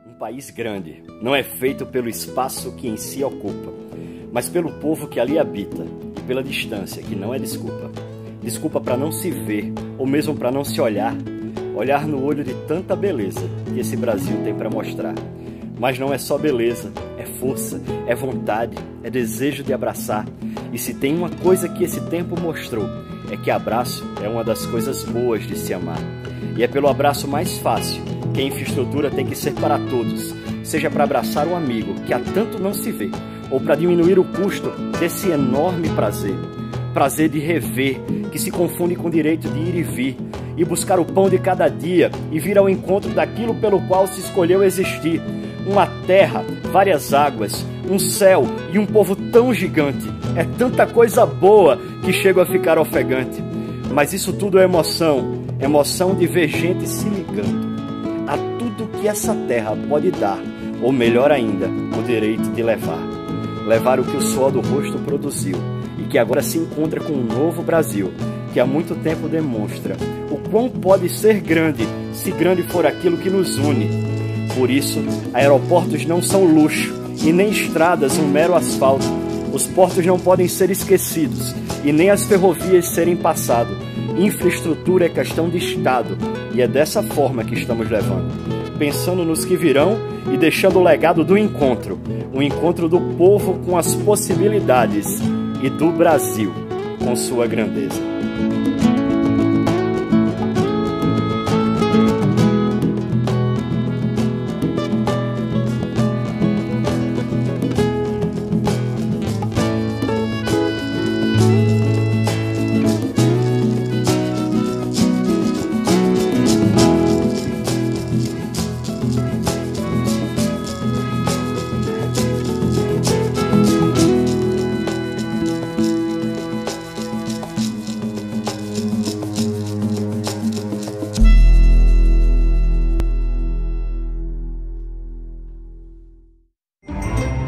Um país grande não é feito pelo espaço que em si ocupa, mas pelo povo que ali habita e pela distância, que não é desculpa. Desculpa para não se ver, ou mesmo para não se olhar no olho de tanta beleza que esse Brasil tem para mostrar. Mas não é só beleza, é força, é vontade, é desejo de abraçar. E se tem uma coisa que esse tempo mostrou, é que abraço é uma das coisas boas de se amar. E é pelo abraço mais fácil que a infraestrutura tem que ser para todos, seja para abraçar um amigo que há tanto não se vê, ou para diminuir o custo desse enorme prazer. Prazer de rever, que se confunde com o direito de ir e vir, e buscar o pão de cada dia e vir ao encontro daquilo pelo qual se escolheu existir. Uma terra, várias águas, um céu e um povo tão gigante. É tanta coisa boa que chego a ficar ofegante. Mas isso tudo é emoção, emoção de ver gente se ligando a tudo que essa terra pode dar, ou melhor ainda, o direito de levar. Levar o que o suor do rosto produziu e que agora se encontra com um novo Brasil, que há muito tempo demonstra o quão pode ser grande, se grande for aquilo que nos une. Por isso, aeroportos não são luxo e nem estradas um mero asfalto. Os portos não podem ser esquecidos e nem as ferrovias serem passado. Infraestrutura é questão de Estado e é dessa forma que estamos levando, pensando nos que virão e deixando o legado do encontro, o encontro do povo com as possibilidades e do Brasil com sua grandeza.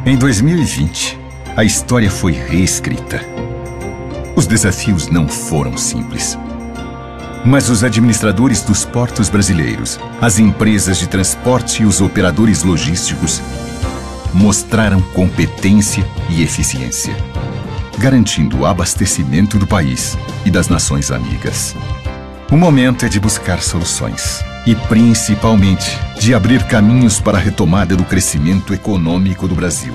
Em 2020, a história foi reescrita. Os desafios não foram simples. Mas os administradores dos portos brasileiros, as empresas de transporte e os operadores logísticos mostraram competência e eficiência, garantindo o abastecimento do país e das nações amigas. O momento é de buscar soluções e, principalmente, de abrir caminhos para a retomada do crescimento econômico do Brasil.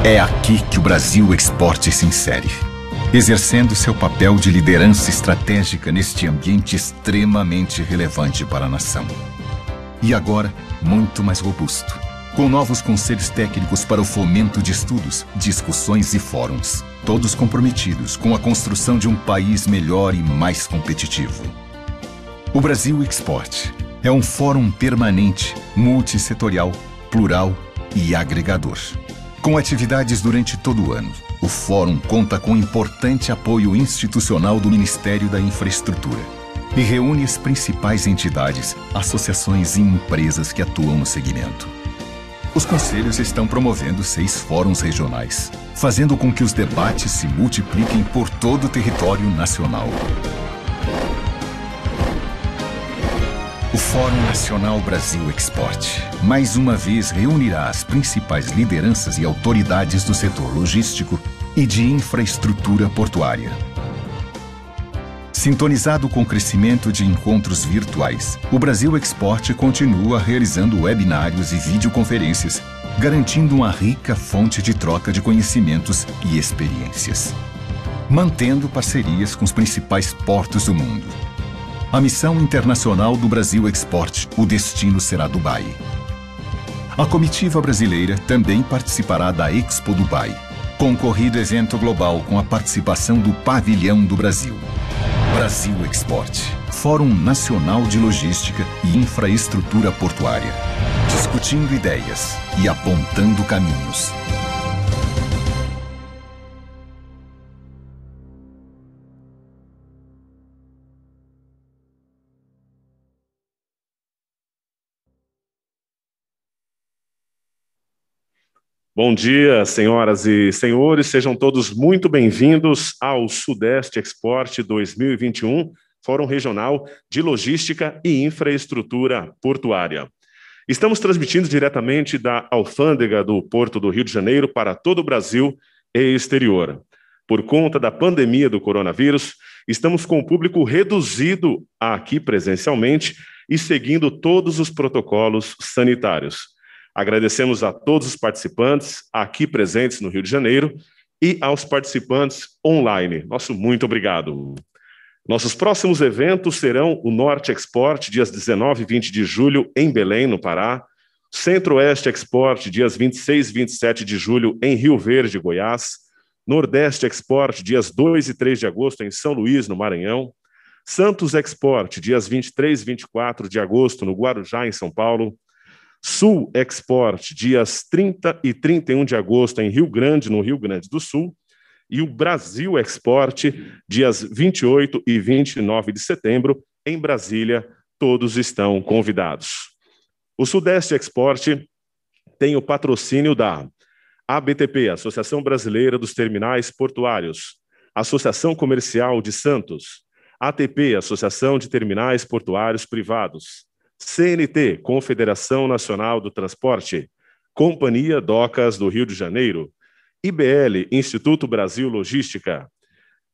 É aqui que o Brasil Export se insere, exercendo seu papel de liderança estratégica neste ambiente extremamente relevante para a nação. E agora, muito mais robusto, com novos conselhos técnicos para o fomento de estudos, discussões e fóruns, todos comprometidos com a construção de um país melhor e mais competitivo. O Brasil Export é um fórum permanente, multissetorial, plural e agregador. Com atividades durante todo o ano, o fórum conta com importante apoio institucional do Ministério da Infraestrutura e reúne as principais entidades, associações e empresas que atuam no segmento. Os conselhos estão promovendo 6 fóruns regionais, fazendo com que os debates se multipliquem por todo o território nacional. O Fórum Nacional Brasil Export, mais uma vez, reunirá as principais lideranças e autoridades do setor logístico e de infraestrutura portuária. Sintonizado com o crescimento de encontros virtuais, o Brasil Export continua realizando webinários e videoconferências, garantindo uma rica fonte de troca de conhecimentos e experiências, mantendo parcerias com os principais portos do mundo. A missão internacional do Brasil Export, o destino será Dubai. A comitiva brasileira também participará da Expo Dubai, concorrido evento global com a participação do Pavilhão do Brasil. Brasil Export, Fórum Nacional de Logística e Infraestrutura Portuária. Discutindo ideias e apontando caminhos. Bom dia, senhoras e senhores, sejam todos muito bem-vindos ao Sudeste Export 2021, Fórum Regional de Logística e Infraestrutura Portuária. Estamos transmitindo diretamente da Alfândega do Porto do Rio de Janeiro para todo o Brasil e exterior. Por conta da pandemia do coronavírus, estamos com o público reduzido aqui presencialmente e seguindo todos os protocolos sanitários. Agradecemos a todos os participantes aqui presentes no Rio de Janeiro e aos participantes online. Nosso muito obrigado. Nossos próximos eventos serão o Norte Export, dias 19 e 20 de julho, em Belém, no Pará. Centro-Oeste Export, dias 26 e 27 de julho, em Rio Verde, Goiás. Nordeste Export, dias 2 e 3 de agosto, em São Luís, no Maranhão. Santos Export, dias 23 e 24 de agosto, no Guarujá, em São Paulo. Sul Export, dias 30 e 31 de agosto, em Rio Grande, no Rio Grande do Sul. E o Brasil Export, dias 28 e 29 de setembro, em Brasília. Todos estão convidados. O Sudeste Export tem o patrocínio da ABTP, Associação Brasileira dos Terminais Portuários, Associação Comercial de Santos, ATP, Associação de Terminais Portuários Privados, CNT, Confederação Nacional do Transporte, Companhia Docas do Rio de Janeiro, IBL, Instituto Brasil Logística,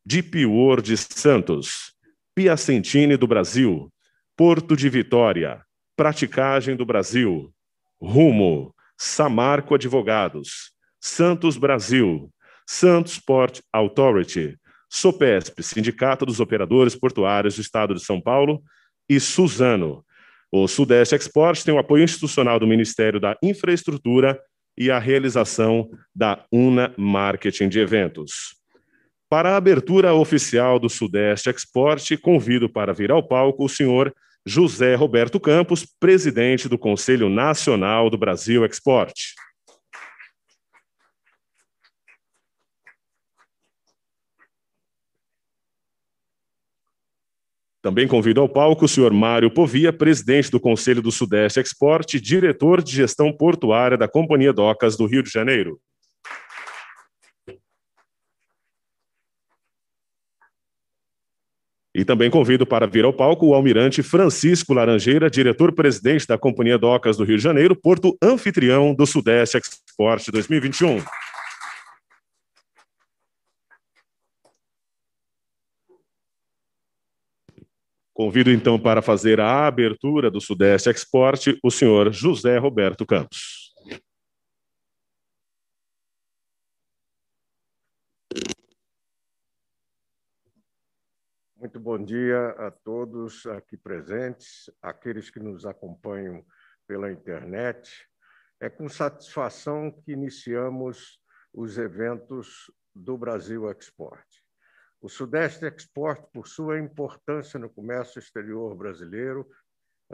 DP World Santos, Piacentini do Brasil, Porto de Vitória, Praticagem do Brasil, Rumo, Samarco Advogados, Santos Brasil, Santos Port Authority, Sopesp, Sindicato dos Operadores Portuários do Estado de São Paulo, e Suzano. O Sudeste Export tem o apoio institucional do Ministério da Infraestrutura e a realização da UNA Marketing de Eventos. Para a abertura oficial do Sudeste Export, convido para vir ao palco o senhor José Roberto Campos, presidente do Conselho Nacional do Brasil Export. Também convido ao palco o senhor Mário Povia, presidente do Conselho do Sudeste Export, diretor de gestão portuária da Companhia Docas do Rio de Janeiro. E também convido para vir ao palco o almirante Francisco Laranjeira, diretor-presidente da Companhia Docas do Rio de Janeiro, porto anfitrião do Sudeste Export 2021. Convido, então, para fazer a abertura do Sudeste Export, o senhor José Roberto Campos. Muito bom dia a todos aqui presentes, aqueles que nos acompanham pela internet. É com satisfação que iniciamos os eventos do Brasil Export. O Sudeste Export, por sua importância no comércio exterior brasileiro,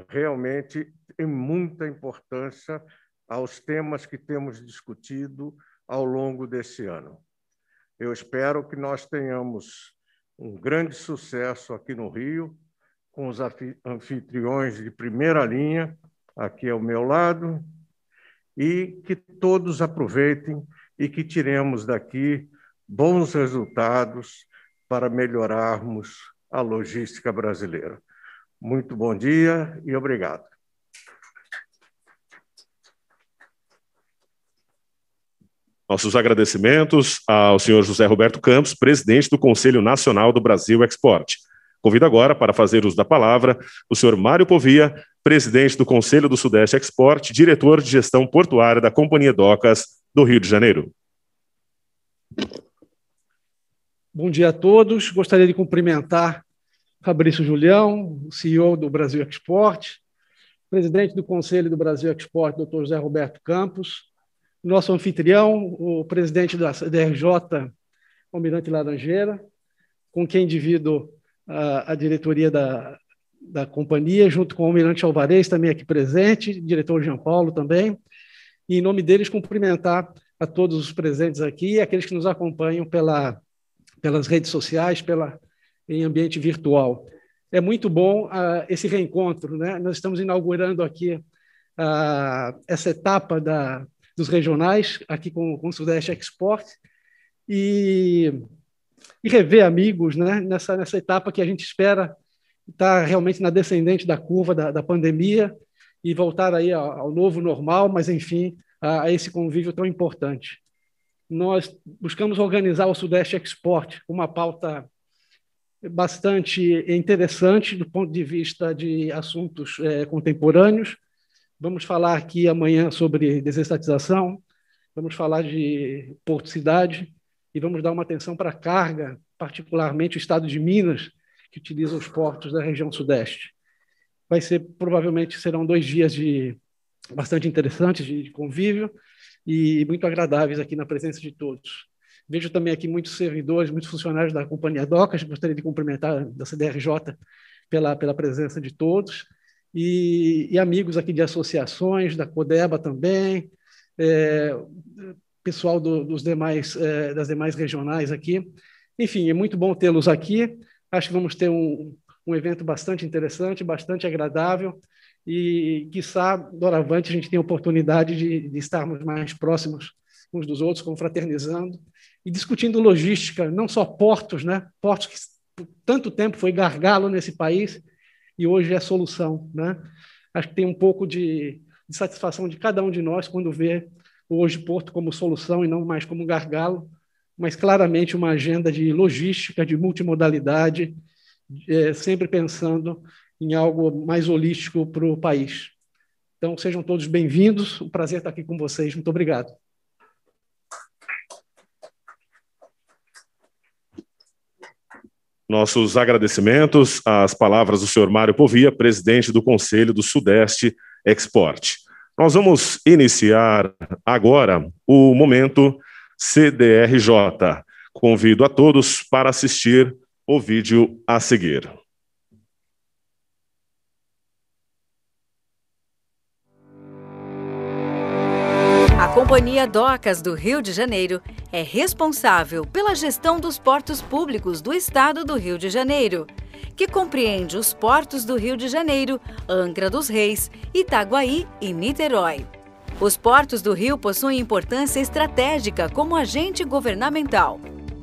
realmente tem muita importância aos temas que temos discutido ao longo desse ano. Eu espero que nós tenhamos um grande sucesso aqui no Rio, com os anfitriões de primeira linha, aqui ao meu lado, e que todos aproveitem e que tiremos daqui bons resultados para melhorarmos a logística brasileira. Muito bom dia e obrigado. Nossos agradecimentos ao senhor José Roberto Campos, presidente do Conselho Nacional do Brasil Export. Convido agora para fazer uso da palavra o senhor Mário Povia, presidente do Conselho do Sudeste Export, diretor de gestão portuária da Companhia Docas do Rio de Janeiro. Bom dia a todos. Gostaria de cumprimentar Fabrício Julião, CEO do Brasil Export, presidente do Conselho do Brasil Export, Dr. José Roberto Campos, nosso anfitrião, o presidente da DRJ, Almirante Laranjeira, com quem divido a diretoria da companhia, junto com o Almirante Alvarez, também aqui presente, diretor Jean Paulo também, e em nome deles cumprimentar a todos os presentes aqui e aqueles que nos acompanham pelas redes sociais, em ambiente virtual. É muito bom esse reencontro, né? Nós estamos inaugurando aqui essa etapa dos regionais, aqui com o Sudeste Export, e rever amigos, né? Nessa etapa que a gente espera estar realmente na descendente da curva da pandemia e voltar aí ao novo normal, mas, enfim, a esse convívio tão importante. Nós buscamos organizar o Sudeste Export com uma pauta bastante interessante do ponto de vista de assuntos contemporâneos. Vamos falar aqui amanhã sobre desestatização, vamos falar de Porto Cidade e vamos dar uma atenção para a carga, particularmente o estado de Minas, que utiliza os portos da região Sudeste. Provavelmente serão 2 dias bastante interessantes de convívio e muito agradáveis aqui na presença de todos. Vejo também aqui muitos servidores, muitos funcionários da Companhia Docas, gostaria de cumprimentar da CDRJ pela presença de todos, e amigos aqui de associações, da CODEBA também, pessoal das demais regionais aqui. Enfim, é muito bom tê-los aqui. Acho que vamos ter um evento bastante interessante, bastante agradável, e, quiçá, doravante, a gente tem a oportunidade de estarmos mais próximos uns dos outros, confraternizando e discutindo logística, não só portos, né? Portos que por tanto tempo foi gargalo nesse país e hoje é solução, né? Acho que tem um pouco de satisfação de cada um de nós quando vê hoje Porto como solução e não mais como gargalo, mas claramente uma agenda de logística, de multimodalidade, sempre pensando em algo mais holístico para o país. Então, sejam todos bem-vindos, um prazer estar aqui com vocês. Muito obrigado. Nossos agradecimentos às palavras do senhor Mário Povia, presidente do Conselho do Sudeste Export. Nós vamos iniciar agora o momento CDRJ. Convido a todos para assistir o vídeo a seguir. A Companhia Docas do Rio de Janeiro é responsável pela gestão dos portos públicos do Estado do Rio de Janeiro, que compreende os portos do Rio de Janeiro, Angra dos Reis, Itaguaí e Niterói. Os portos do Rio possuem importância estratégica como agente governamental,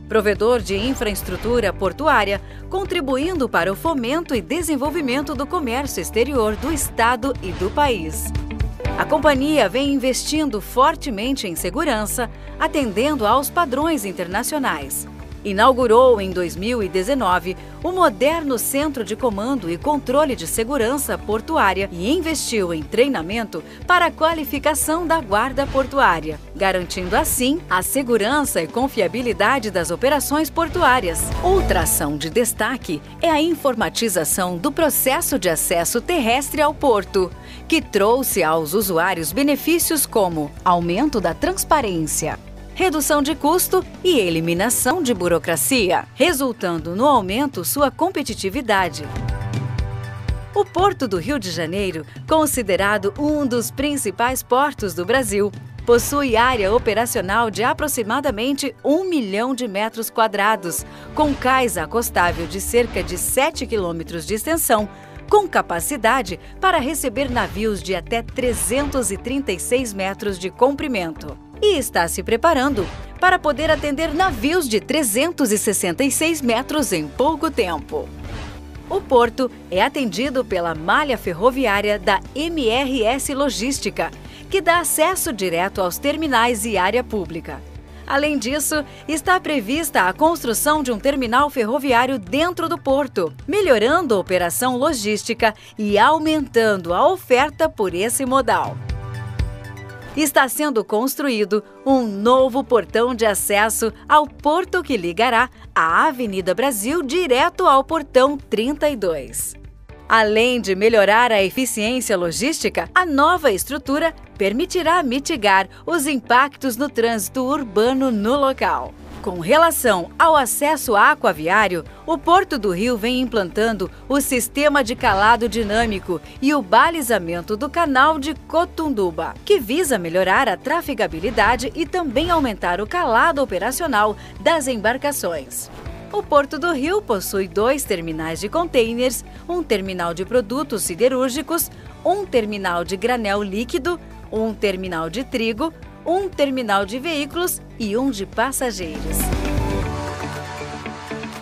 provedor de infraestrutura portuária, contribuindo para o fomento e desenvolvimento do comércio exterior do Estado e do país. A companhia vem investindo fortemente em segurança, atendendo aos padrões internacionais. Inaugurou em 2019 o moderno Centro de Comando e Controle de Segurança Portuária e investiu em treinamento para a qualificação da Guarda Portuária, garantindo assim a segurança e confiabilidade das operações portuárias. Outra ação de destaque é a informatização do processo de acesso terrestre ao porto, que trouxe aos usuários benefícios como aumento da transparência, redução de custo e eliminação de burocracia, resultando no aumento sua competitividade. O Porto do Rio de Janeiro, considerado um dos principais portos do Brasil, possui área operacional de aproximadamente 1 milhão de metros quadrados, com cais acostável de cerca de 7 quilômetros de extensão, com capacidade para receber navios de até 336 metros de comprimento. E está se preparando para poder atender navios de 366 metros em pouco tempo. O porto é atendido pela malha ferroviária da MRS Logística, que dá acesso direto aos terminais e área pública. Além disso, está prevista a construção de um terminal ferroviário dentro do porto, melhorando a operação logística e aumentando a oferta por esse modal. Está sendo construído um novo portão de acesso ao porto que ligará a Avenida Brasil direto ao portão 32. Além de melhorar a eficiência logística, a nova estrutura permitirá mitigar os impactos no trânsito urbano no local. Com relação ao acesso aquaviário, o Porto do Rio vem implantando o sistema de calado dinâmico e o balizamento do canal de Cotunduba, que visa melhorar a trafegabilidade e também aumentar o calado operacional das embarcações. O Porto do Rio possui 2 terminais de containers, um terminal de produtos siderúrgicos, um terminal de granel líquido, um terminal de trigo, um terminal de veículos e um de passageiros.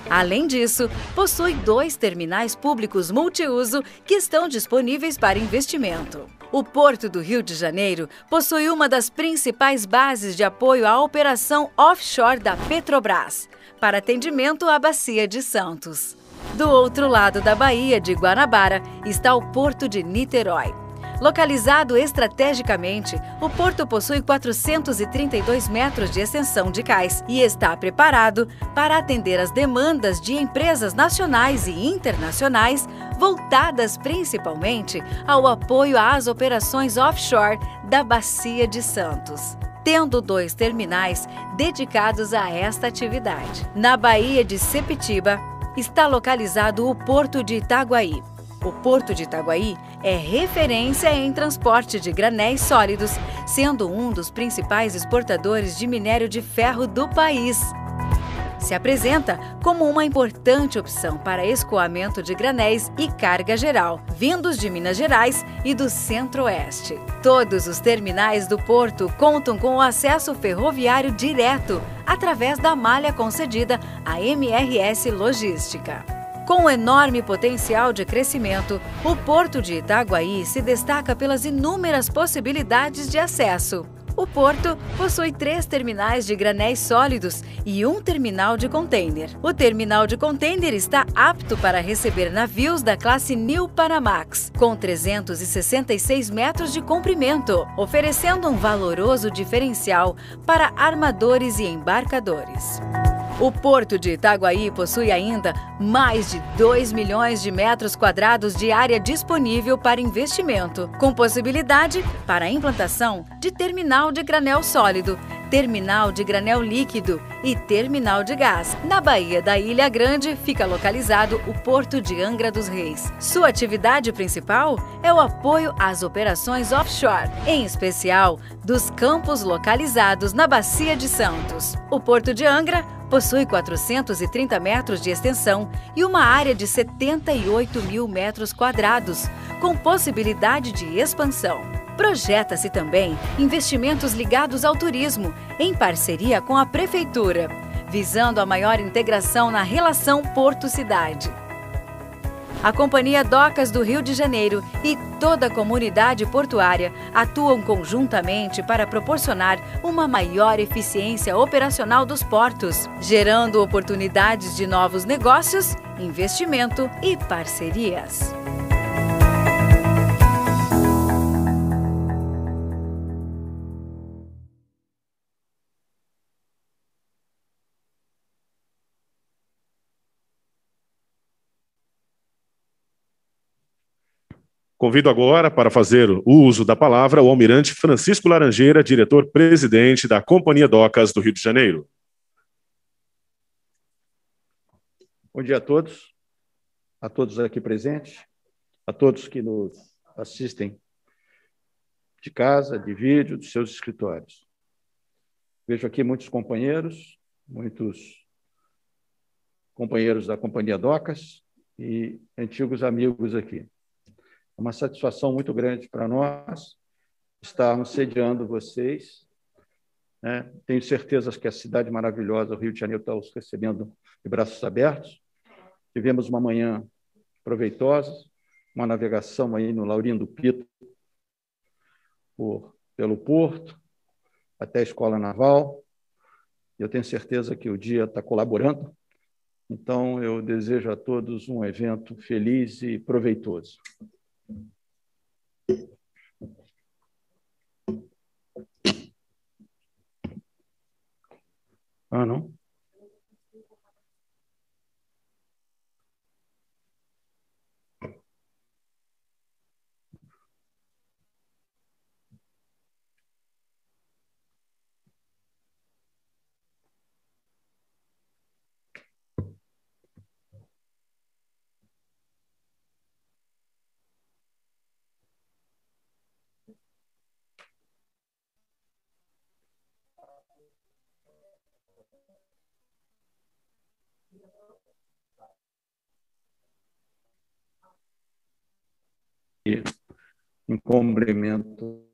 Além disso, possui 2 terminais públicos multiuso que estão disponíveis para investimento. O Porto do Rio de Janeiro possui uma das principais bases de apoio à operação offshore da Petrobras, para atendimento à Bacia de Santos. Do outro lado da Baía de Guanabara está o Porto de Niterói. Localizado estrategicamente, o porto possui 432 metros de extensão de cais e está preparado para atender as demandas de empresas nacionais e internacionais, voltadas principalmente ao apoio às operações offshore da Bacia de Santos, tendo 2 terminais dedicados a esta atividade. Na Baía de Sepetiba está localizado o Porto de Itaguaí. O Porto de Itaguaí é referência em transporte de granéis sólidos, sendo um dos principais exportadores de minério de ferro do país. Se apresenta como uma importante opção para escoamento de granéis e carga geral, vindos de Minas Gerais e do Centro-Oeste. Todos os terminais do porto contam com o acesso ferroviário direto, através da malha concedida à MRS Logística. Com enorme potencial de crescimento, o Porto de Itaguaí se destaca pelas inúmeras possibilidades de acesso. O porto possui 3 terminais de granéis sólidos e um terminal de container. O terminal de container está apto para receber navios da classe New Panamax, com 366 metros de comprimento, oferecendo um valoroso diferencial para armadores e embarcadores. O Porto de Itaguaí possui ainda mais de 2 milhões de metros quadrados de área disponível para investimento, com possibilidade para a implantação de terminal de granel sólido, terminal de granel líquido e terminal de gás. Na Baía da Ilha Grande fica localizado o Porto de Angra dos Reis. Sua atividade principal é o apoio às operações offshore, em especial dos campos localizados na Bacia de Santos. O Porto de Angra possui 430 metros de extensão e uma área de 78 mil metros quadrados, com possibilidade de expansão. Projeta-se também investimentos ligados ao turismo, em parceria com a Prefeitura, visando a maior integração na relação porto-cidade. A Companhia Docas do Rio de Janeiro e toda a comunidade portuária atuam conjuntamente para proporcionar uma maior eficiência operacional dos portos, gerando oportunidades de novos negócios, investimento e parcerias. Convido agora para fazer o uso da palavra o almirante Francisco Laranjeira, diretor-presidente da Companhia Docas do Rio de Janeiro. Bom dia a todos aqui presentes, a todos que nos assistem de casa, de vídeo, dos seus escritórios. Vejo aqui muitos companheiros da Companhia Docas e antigos amigos aqui. É uma satisfação muito grande para nós estarmos sediando vocês, né? Tenho certeza que a cidade maravilhosa, o Rio de Janeiro, está os recebendo de braços abertos. Tivemos uma manhã proveitosa, uma navegação aí no Laurindo Pito, pelo Porto, até a Escola Naval. Eu tenho certeza que o dia está colaborando. Então, eu desejo a todos um evento feliz e proveitoso. Ah, não? E, em complemento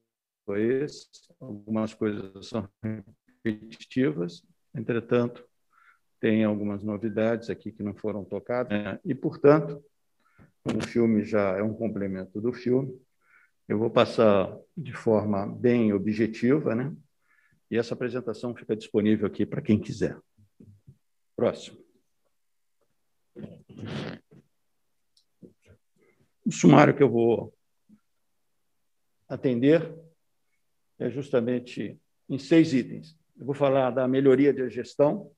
a esse, algumas coisas são repetitivas, entretanto, tem algumas novidades aqui que não foram tocadas, e, portanto, o filme já é um complemento do filme. Eu vou passar de forma bem objetiva, né? E essa apresentação fica disponível aqui para quem quiser. Próximo. O sumário que eu vou atender é justamente em 6 itens. Eu vou falar da melhoria de gestão.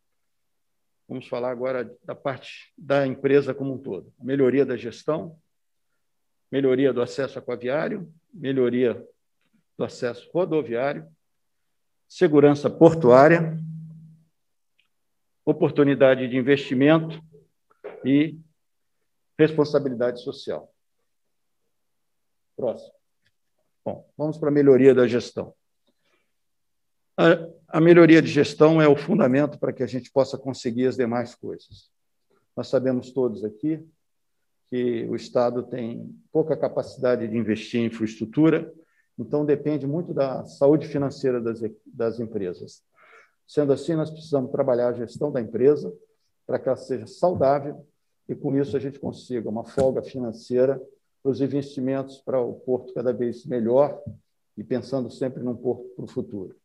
Vamos falar agora da parte da empresa como um todo. Melhoria da gestão, melhoria do acesso aquaviário, melhoria do acesso rodoviário, segurança portuária, oportunidade de investimento e responsabilidade social. Próximo. Bom, vamos para a melhoria da gestão. A melhoria de gestão é o fundamento para que a gente possa conseguir as demais coisas. Nós sabemos todos aqui que o Estado tem pouca capacidade de investir em infraestrutura, então depende muito da saúde financeira das empresas. Sendo assim, nós precisamos trabalhar a gestão da empresa para que ela seja saudável e, com isso, a gente consiga uma folga financeira para os investimentos para o porto cada vez melhor e pensando sempre num porto para o futuro.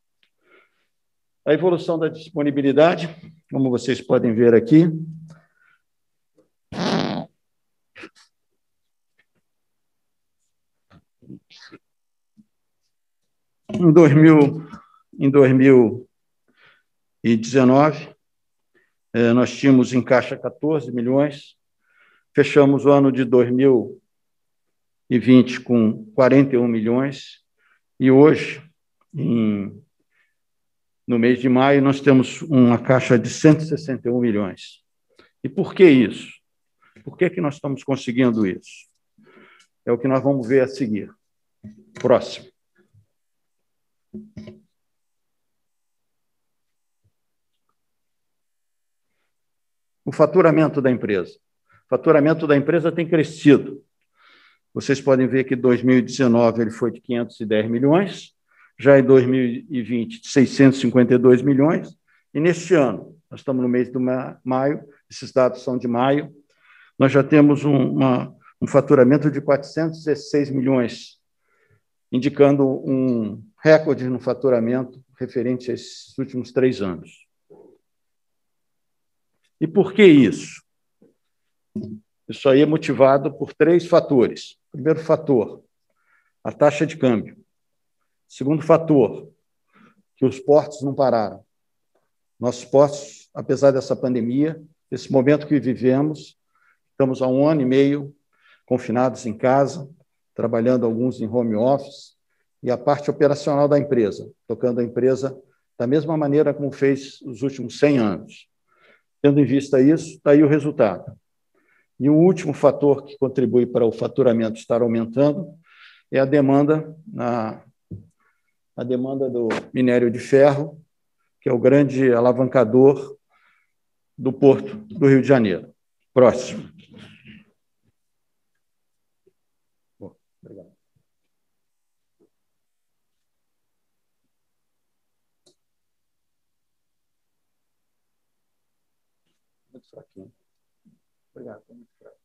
A evolução da disponibilidade, como vocês podem ver aqui, em 2019, nós tínhamos em caixa 14 milhões, fechamos o ano de 2020 com 41 milhões, e hoje, no mês de maio, nós temos uma caixa de 161 milhões. E por que isso? Por que nós estamos conseguindo isso? É o que nós vamos ver a seguir. Próximo. O faturamento da empresa. O faturamento da empresa tem crescido. Vocês podem ver que em 2019 ele foi de 510 milhões, já em 2020, de 652 milhões, e neste ano, nós estamos no mês de maio, esses dados são de maio, nós já temos um faturamento de 416 milhões, indicando um recorde no faturamento referente a esses últimos 3 anos. E por que isso? Isso aí é motivado por 3 fatores. Primeiro fator, a taxa de câmbio. Segundo fator, que os portos não pararam. Nossos portos, apesar dessa pandemia, desse momento que vivemos, estamos há 1 ano e meio confinados em casa, trabalhando alguns em home office, e a parte operacional da empresa, tocando a empresa da mesma maneira como fez os últimos 100 anos. Tendo em vista isso, está aí o resultado. E o último fator que contribui para o faturamento estar aumentando é a demanda do minério de ferro, que é o grande alavancador do Porto do Rio de Janeiro. Próximo. Bom, obrigado. Muito fraquinho. Obrigado. Muito fraco.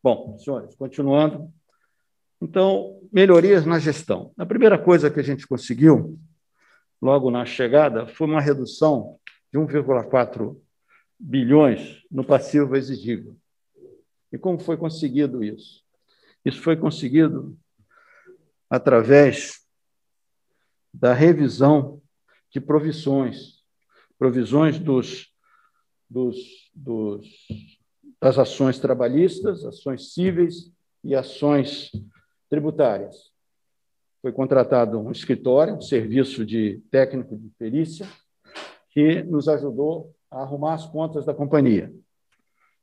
Bom, senhores, continuando. Então, melhorias na gestão. A primeira coisa que a gente conseguiu, logo na chegada, foi uma redução de 1,4 bilhões no passivo exigível. E como foi conseguido isso? Isso foi conseguido através da revisão de provisões das ações trabalhistas, ações cíveis e ações tributárias. Foi contratado um escritório, um serviço de técnico de perícia, que nos ajudou a arrumar as contas da companhia.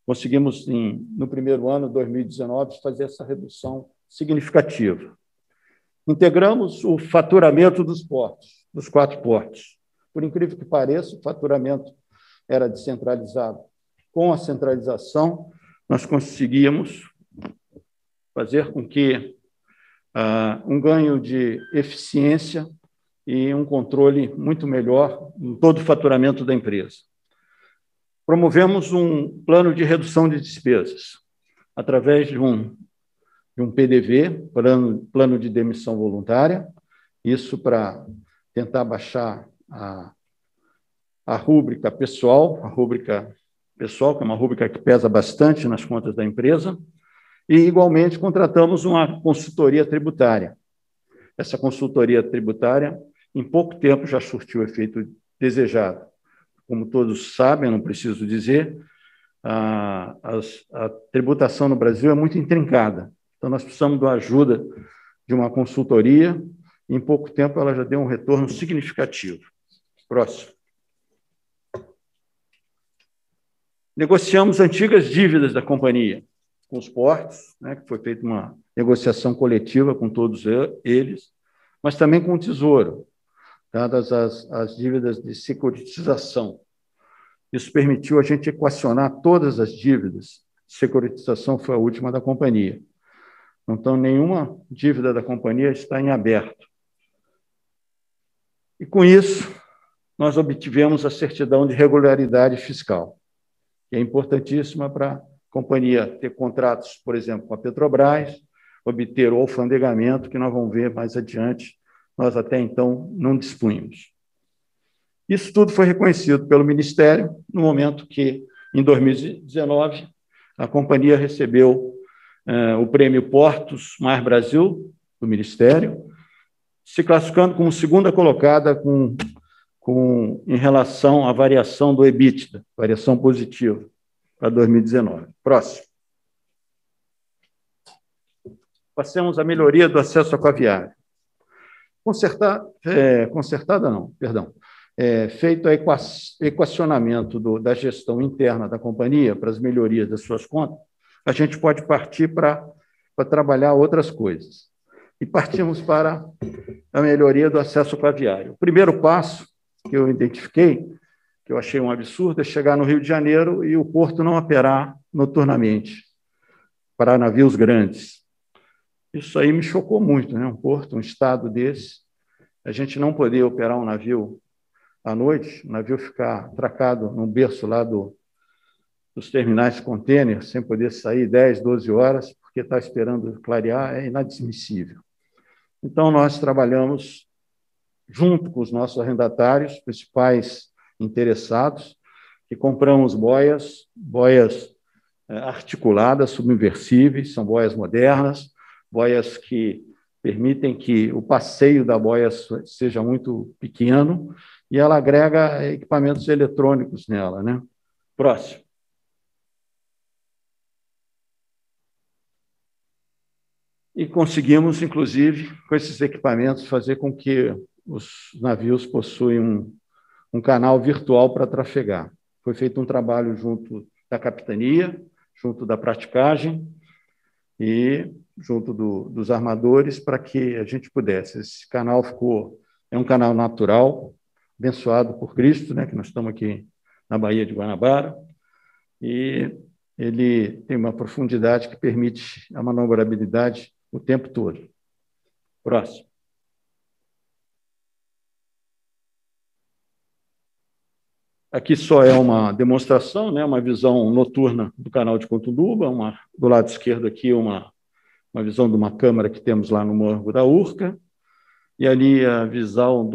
Conseguimos, no primeiro ano, 2019, fazer essa redução significativa. Integramos o faturamento dos portos, dos 4 portos. Por incrível que pareça, o faturamento era descentralizado. Com a centralização, nós conseguíamos fazer com que um ganho de eficiência e um controle muito melhor em todo o faturamento da empresa. Promovemos um plano de redução de despesas, através de um PDV, plano de demissão voluntária, isso para tentar baixar a rúbrica pessoal, que é uma rúbrica que pesa bastante nas contas da empresa, e, igualmente, contratamos uma consultoria tributária. Essa consultoria tributária, em pouco tempo, já surtiu o efeito desejado. Como todos sabem, não preciso dizer, a tributação no Brasil é muito intrincada. Então, nós precisamos da ajuda de uma consultoria, e, em pouco tempo, ela já deu um retorno significativo. Próximo. Negociamos antigas dívidas da companhia com os portos, né, que foi feita uma negociação coletiva com todos eles, mas também com o Tesouro, dadas as dívidas de securitização. Isso permitiu a gente equacionar todas as dívidas. Securitização foi a última da companhia. Então, nenhuma dívida da companhia está em aberto. E, com isso, nós obtivemos a certidão de regularidade fiscal, que é importantíssima para a companhia ter contratos, por exemplo, com a Petrobras, obter o alfandegamento, que nós vamos ver mais adiante, nós até então não dispunhamos. Isso tudo foi reconhecido pelo Ministério no momento que, em 2019, a companhia recebeu o prêmio Portos Mar Brasil, do Ministério, se classificando como segunda colocada em relação à variação do EBITDA, variação positiva, para 2019. Próximo. Passemos à melhoria do acesso aquaviário. Feito o equacionamento da gestão interna da companhia para as melhorias das suas contas, a gente pode partir para trabalhar outras coisas. E partimos para a melhoria do acesso aquaviário. O primeiro passo que eu identifiquei, que eu achei um absurdo, é chegar no Rio de Janeiro e o porto não operar noturnamente para navios grandes. Isso aí me chocou muito, né? Um porto, um estado desse, a gente não poder operar um navio à noite, o navio ficar atracado num berço lá dos terminais de contêiner, sem poder sair 10, 12 horas, porque está esperando clarear, é inadmissível. Então, nós trabalhamos junto com os nossos arrendatários, principais interessados, que compramos boias articuladas, submersíveis, são boias modernas, boias que permitem que o passeio da boia seja muito pequeno e ela agrega equipamentos eletrônicos nela, né? Próximo. E conseguimos, inclusive, com esses equipamentos, fazer com que os navios possuem um canal virtual para trafegar. Foi feito um trabalho junto da capitania, junto da praticagem e junto dos armadores para que a gente pudesse. Esse canal é um canal natural, abençoado por Cristo, né, que nós estamos aqui na Baía de Guanabara, e ele tem uma profundidade que permite a manobrabilidade o tempo todo. Próximo. Aqui só é uma demonstração, né, uma visão noturna do canal de Contunduba, do lado esquerdo aqui uma visão de uma câmara que temos lá no Morro da Urca, e ali a visão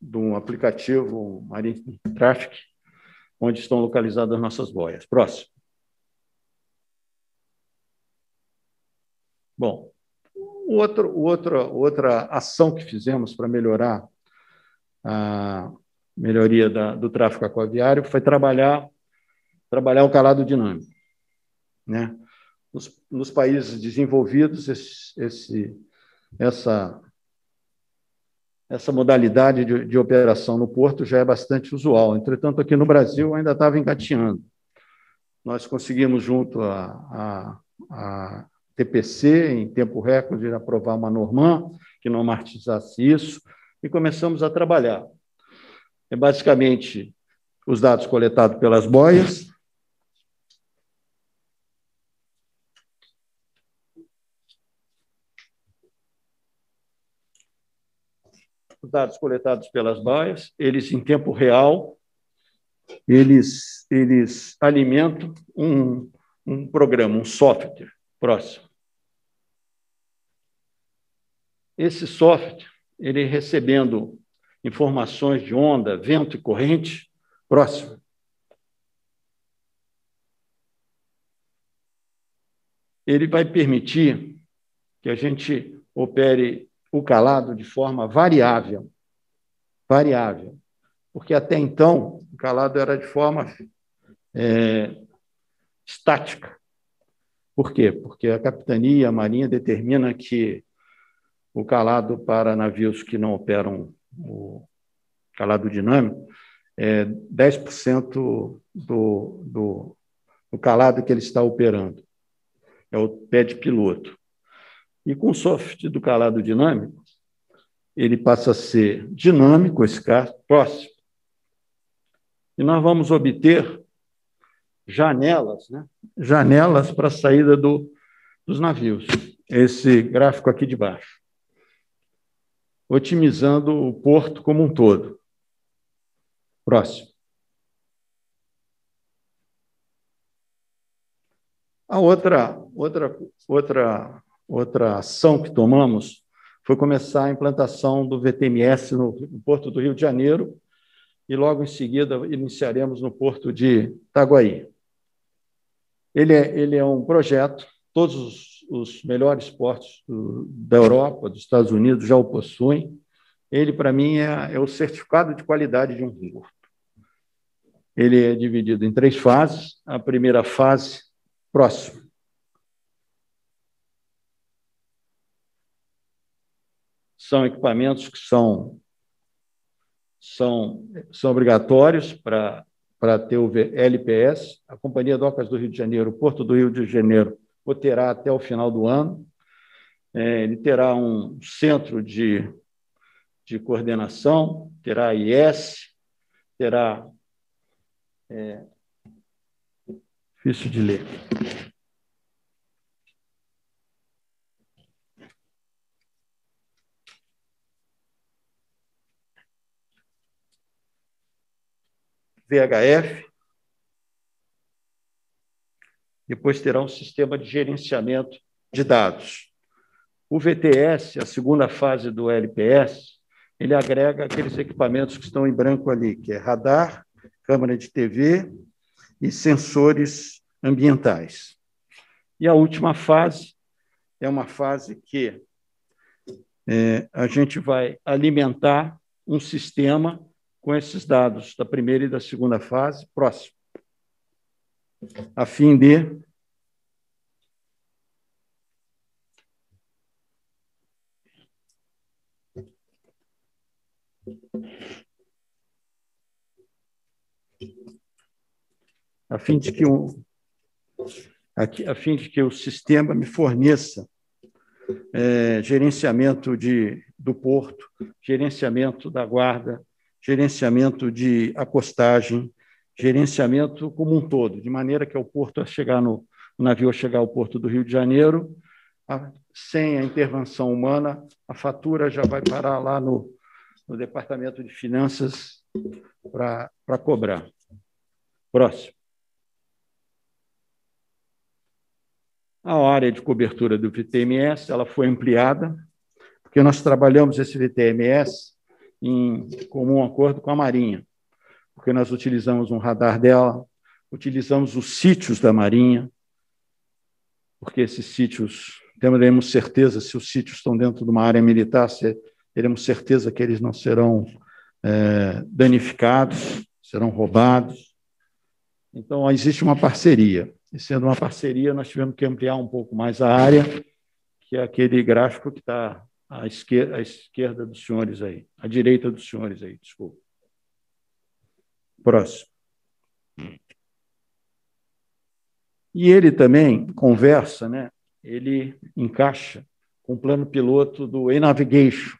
de um aplicativo Marine Traffic, onde estão localizadas as nossas boias. Próximo. Bom, outra ação que fizemos para melhorar a melhoria do tráfego aquaviário foi trabalhar o calado dinâmico, né? Nos países desenvolvidos, essa modalidade de operação no porto já é bastante usual. Entretanto, aqui no Brasil ainda estava engatinhando. Nós conseguimos, junto à TPC, em tempo recorde, aprovar uma norma que normatizasse isso e começamos a trabalhar. Basicamente, os dados coletados pelas boias. Os dados coletados pelas boias, eles, em tempo real, eles alimentam um programa, um software próximo. Esse software, ele recebendo informações de onda, vento e corrente, próximo. Ele vai permitir que a gente opere o calado de forma variável, porque até então o calado era de forma estática. Por quê? Porque a capitania, a marinha determina que o calado para navios que não operam o calado dinâmico é 10% do calado que ele está operando. É o pé de piloto. E com o software do calado dinâmico, ele passa a ser dinâmico, esse caso, próximo. E nós vamos obter janelas, né? Janelas para a saída dos navios. Esse gráfico aqui de baixo. Otimizando o porto como um todo. Próximo. A outra ação que tomamos foi começar a implantação do VTMS no Porto do Rio de Janeiro e, logo em seguida, iniciaremos no Porto de Itaguaí. Ele é um projeto, todos os melhores portos da Europa, dos Estados Unidos já o possuem. Ele, para mim, é o certificado de qualidade de um porto. Ele é dividido em 3 fases. A primeira fase, próximo. São equipamentos que são obrigatórios para ter o LPS. A Companhia Docas do Rio de Janeiro, o Porto do Rio de Janeiro, o terá até o final do ano. Ele terá um centro de coordenação, terá IS, terá... difícil de ler. VHF, depois terá um sistema de gerenciamento de dados. O VTS, a segunda fase do LPS, ele agrega aqueles equipamentos que estão em branco ali, que é radar, câmera de TV e sensores ambientais. E a última fase é uma fase que a gente vai alimentar um sistema com esses dados da primeira e da segunda fase, próximo, a fim de que o sistema me forneça gerenciamento do porto, gerenciamento da guarda, gerenciamento de acostagem, gerenciamento como um todo, de maneira que o navio chegar ao Porto do Rio de Janeiro, sem a intervenção humana, a fatura já vai parar lá no Departamento de Finanças para cobrar. Próximo. A área de cobertura do VTMS ela foi ampliada, porque nós trabalhamos esse VTMS em comum acordo com a Marinha, porque nós utilizamos um radar dela, utilizamos os sítios da Marinha, porque esses sítios, teremos certeza, se os sítios estão dentro de uma área militar, teremos certeza que eles não serão danificados, serão roubados. Então, existe uma parceria. E, sendo uma parceria, nós tivemos que ampliar um pouco mais a área, que é aquele gráfico que está à esquerda dos senhores aí, à direita dos senhores aí, desculpa. Próximo. E ele também conversa, né? Ele encaixa com o plano piloto do e-Navigation,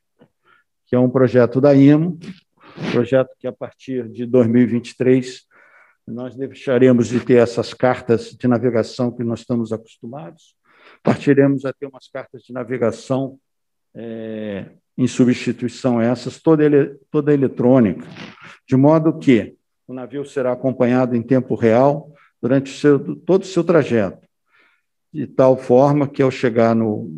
que é um projeto da IMO, projeto que, a partir de 2023, nós deixaremos de ter essas cartas de navegação que nós estamos acostumados, partiremos a ter umas cartas de navegação em substituição a essas, toda eletrônica, de modo que o navio será acompanhado em tempo real durante todo o seu trajeto, de tal forma que, ao chegar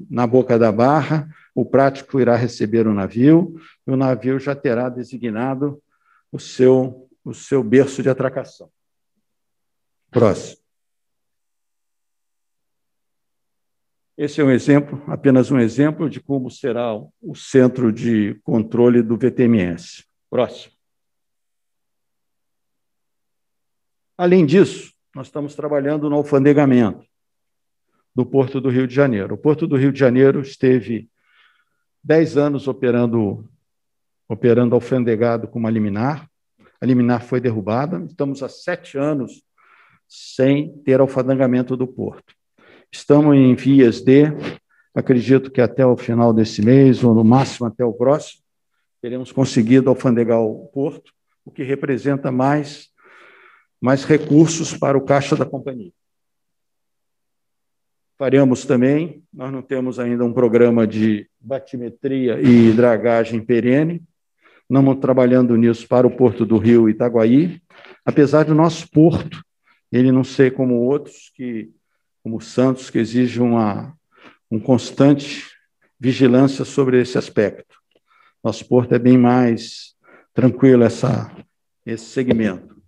na boca da barra, o prático irá receber o navio e o navio já terá designado o seu berço de atracação. Próximo. Esse é um exemplo, apenas um exemplo de como será o centro de controle do VTMS. Próximo. Além disso, nós estamos trabalhando no alfandegamento do Porto do Rio de Janeiro. O Porto do Rio de Janeiro esteve 10 anos operando alfandegado com uma liminar. A liminar foi derrubada. Estamos há 7 anos sem ter alfandegamento do porto. Estamos em vias de, acredito que até o final desse mês, ou no máximo até o próximo, teremos conseguido alfandegar o porto, o que representa mais recursos para o caixa da companhia. Faremos também, nós não temos ainda um programa de batimetria e dragagem perene, estamos trabalhando nisso para o Porto do Rio Itaguaí, apesar do nosso porto, ele não ser como outros, como Santos, que exige uma constante vigilância sobre esse aspecto. Nosso porto é bem mais tranquilo, esse segmento.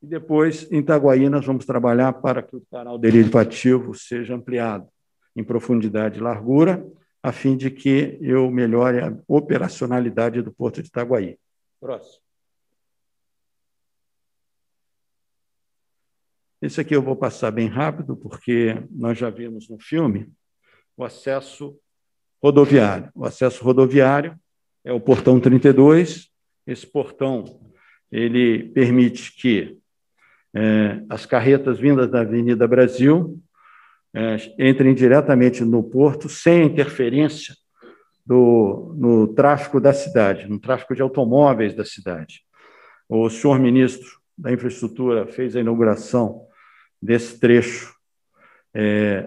E depois, em Itaguaí, nós vamos trabalhar para que o canal derivativo seja ampliado em profundidade e largura, a fim de que eu melhore a operacionalidade do Porto de Itaguaí. Próximo. Esse aqui eu vou passar bem rápido, porque nós já vimos no filme o acesso rodoviário. O acesso rodoviário é o portão 32. Esse portão ele permite que as carretas vindas da Avenida Brasil entrem diretamente no porto, sem interferência no tráfego da cidade, no tráfego de automóveis da cidade. O senhor ministro da Infraestrutura fez a inauguração desse trecho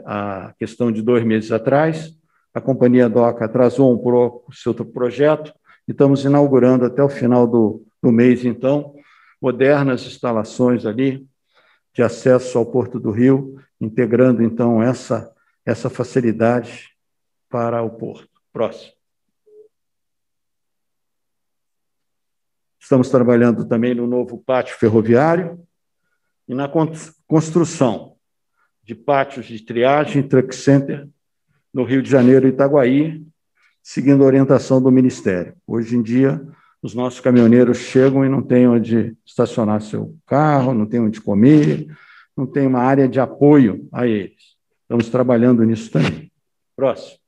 a questão de 2 meses atrás. A Companhia DOCA atrasou um pouco o seu projeto e estamos inaugurando até o final do mês, então, modernas instalações ali de acesso ao Porto do Rio, integrando, então, essa facilidade para o porto. Próximo. Estamos trabalhando também no novo pátio ferroviário e na construção de pátios de triagem, truck center, no Rio de Janeiro e Itaguaí, seguindo a orientação do Ministério. Hoje em dia, os nossos caminhoneiros chegam e não têm onde estacionar seu carro, não têm onde comer, não tem uma área de apoio a eles. Estamos trabalhando nisso também. Próximo.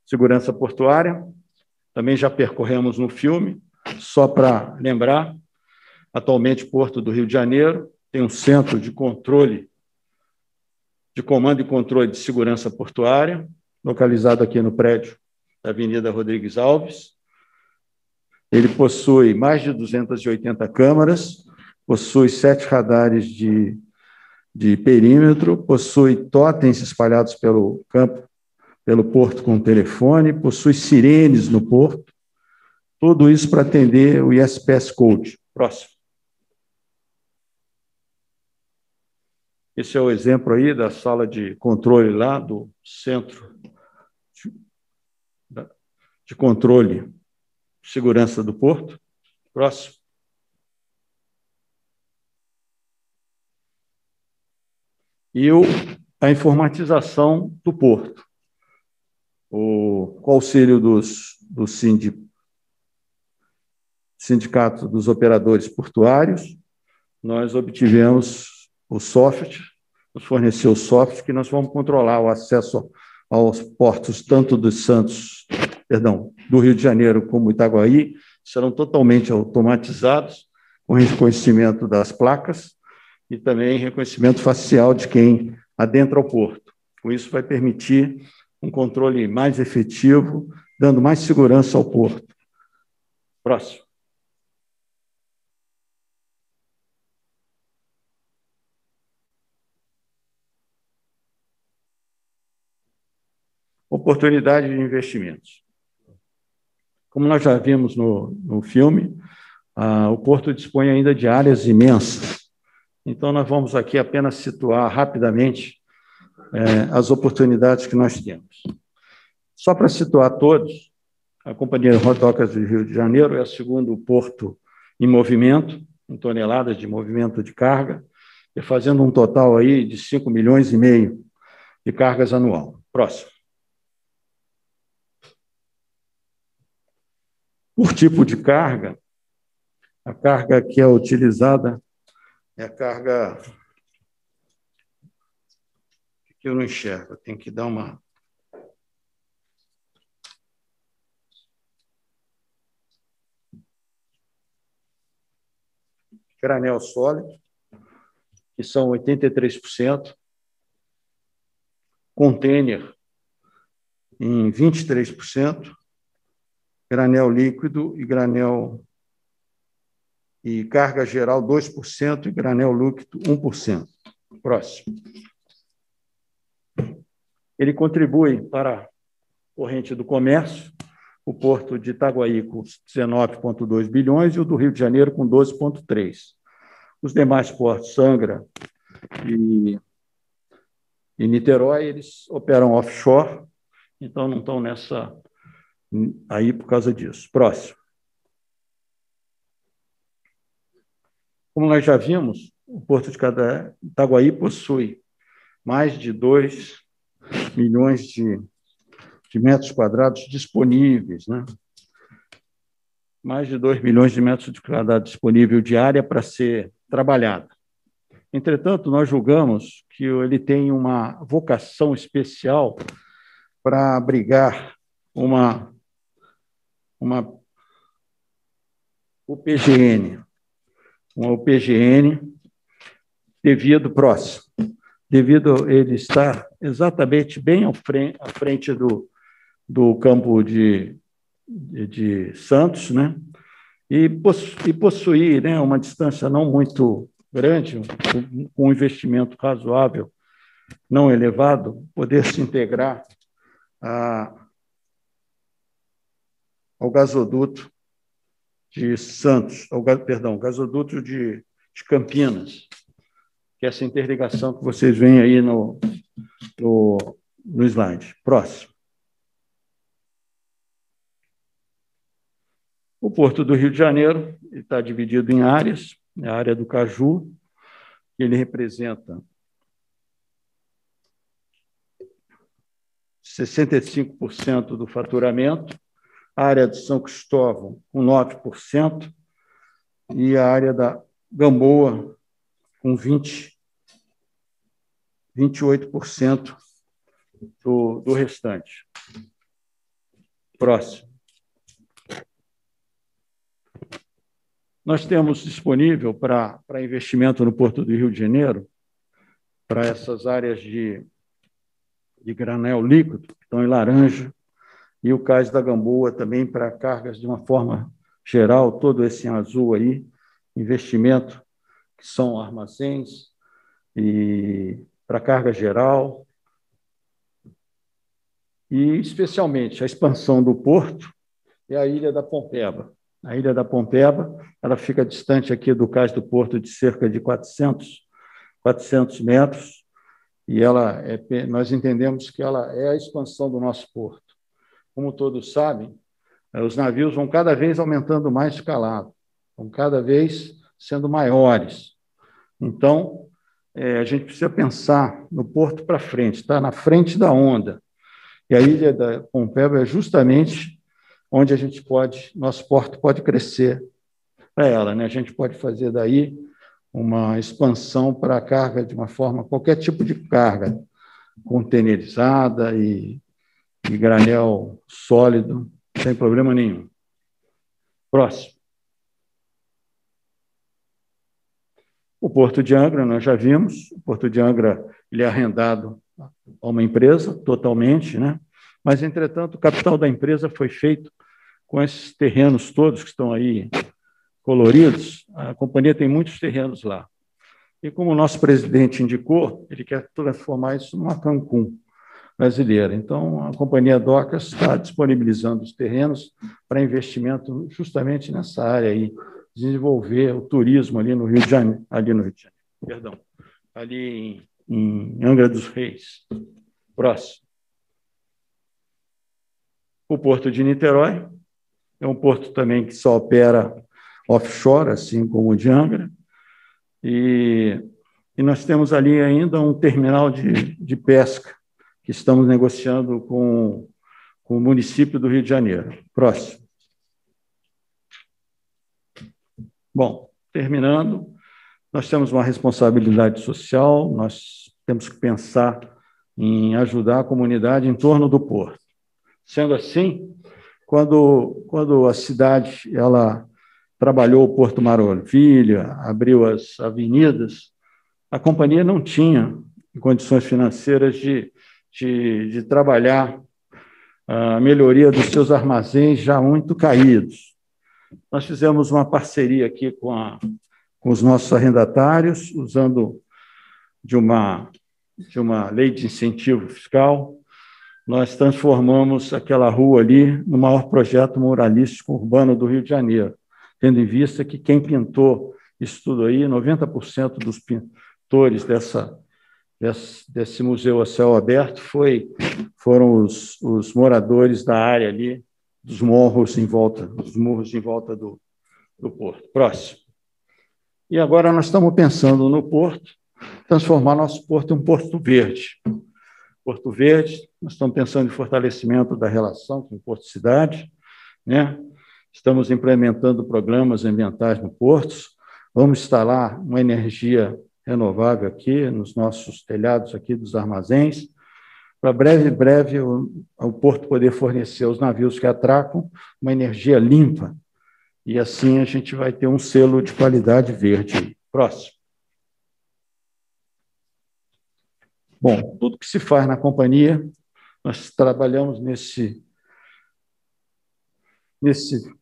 Segurança portuária. Também já percorremos no filme, só para lembrar, atualmente Porto do Rio de Janeiro tem um centro de controle, de comando e controle de segurança portuária, localizado aqui no prédio da Avenida Rodrigues Alves. Ele possui mais de 280 câmaras, possui 7 radares de perímetro, possui totens espalhados pelo campo, pelo porto com telefone, possui sirenes no porto, tudo isso para atender o ISPS Code. Próximo. Esse é o exemplo aí da sala de controle lá do centro de controle de segurança do porto. Próximo. E a informatização do porto. Com o auxílio do Sindicato dos Operadores Portuários, nós obtivemos o software, nos forneceu o software que nós vamos controlar o acesso aos portos tanto do Rio de Janeiro como Itaguaí, serão totalmente automatizados, com reconhecimento das placas e também reconhecimento facial de quem adentra o porto. Com isso vai permitir um controle mais efetivo, dando mais segurança ao porto. Próximo. Oportunidade de investimentos. Como nós já vimos no filme, o porto dispõe ainda de áreas imensas. Então, nós vamos aqui apenas situar rapidamente as oportunidades que nós temos. Só para situar todos, a Companhia Docas do Rio de Janeiro é o segundo porto em movimento, em toneladas de movimento de carga, e fazendo um total aí de 5,5 milhões de cargas anual. Próximo. Por tipo de carga, a carga que é utilizada é a carga que eu não enxergo, tem que dar uma... Granel sólido, que são 83%, container em 23%, granel líquido e granel e carga geral 2% e granel líquido 1%. Próximo. Ele contribui para a corrente do comércio, o porto de Itaguaí com 19,2 bilhões e o do Rio de Janeiro com 12,3. Os demais portos, Angra e Niterói, eles operam offshore, então não estão nessa aí por causa disso. Próximo. Como nós já vimos, o porto de Itaguaí possui mais de 2 milhões de metros quadrados disponíveis, né? Mais de 2 milhões de metros quadrados disponíveis de área para ser trabalhada. Entretanto, nós julgamos que ele tem uma vocação especial para abrigar uma UPGN, devido ele estar exatamente bem à frente do campo de Santos, né? E possuir, né, uma distância não muito grande, com um investimento razoável, não elevado, poder se integrar ao gasoduto de Santos, gasoduto de Campinas, que é essa interligação que vocês veem aí no slide. Próximo. O Porto do Rio de Janeiro está dividido em áreas, a área do Caju, que ele representa 65% do faturamento, a área de São Cristóvão com 9% e a área da Gamboa com 28% do restante. Próximo. Nós temos disponível para investimento no Porto do Rio de Janeiro, para essas áreas de granel líquido, que estão em laranja, e o cais da Gamboa também para cargas de uma forma geral, todo esse em azul aí, investimento, que são armazéns, e para carga geral, e especialmente a expansão do porto e a Ilha da Pompeba. A Ilha da Pompeba, ela fica distante aqui do cais do porto de cerca de 400 metros, e nós entendemos que ela é a expansão do nosso porto. Como todos sabem, os navios vão cada vez aumentando mais de escalado, vão cada vez sendo maiores. Então, a gente precisa pensar no porto para frente, está na frente da onda. E a Ilha da Pompeba é justamente onde nosso porto pode crescer para ela, né? A gente pode fazer daí uma expansão para a carga de uma forma, qualquer tipo de carga, containerizada e granel sólido, sem problema nenhum. Próximo. O Porto de Angra, nós já vimos, o Porto de Angra ele é arrendado a uma empresa totalmente, né? mas, entretanto, o capital da empresa foi feito com esses terrenos todos que estão aí coloridos. A companhia tem muitos terrenos lá. E como o nosso presidente indicou, ele quer transformar isso numa Cancún brasileira. Então, a companhia Docas está disponibilizando os terrenos para investimento justamente nessa área aí, desenvolver o turismo ali no Rio de Janeiro, ali em Angra dos Reis. Próximo. O Porto de Niterói é um porto também que só opera offshore, assim como o de Angra, e nós temos ali ainda um terminal de pesca que estamos negociando com o município do Rio de Janeiro. Próximo. Bom, terminando, nós temos uma responsabilidade social, nós temos que pensar em ajudar a comunidade em torno do porto. Sendo assim, quando a cidade ela trabalhou o Porto Maravilha, abriu as avenidas, a companhia não tinha condições financeiras de trabalhar a melhoria dos seus armazéns já muito caídos. Nós fizemos uma parceria aqui com os nossos arrendatários, usando de uma lei de incentivo fiscal. Nós transformamos aquela rua ali no maior projeto muralístico urbano do Rio de Janeiro, tendo em vista que quem pintou isso tudo aí, 90% dos pintores desse museu a céu aberto foram os moradores da área ali, dos morros em volta do porto. Próximo. E agora nós estamos pensando no porto, transformar nosso porto em um porto verde. Porto Verde, nós estamos pensando em fortalecimento da relação com o Porto Cidade, né? Estamos implementando programas ambientais no porto, vamos instalar uma energia renovável aqui nos nossos telhados aqui dos armazéns, para breve o porto poder fornecer aos navios que atracam uma energia limpa, e assim a gente vai ter um selo de qualidade verde. Próximo. Bom, tudo que se faz na companhia, nós trabalhamos nesse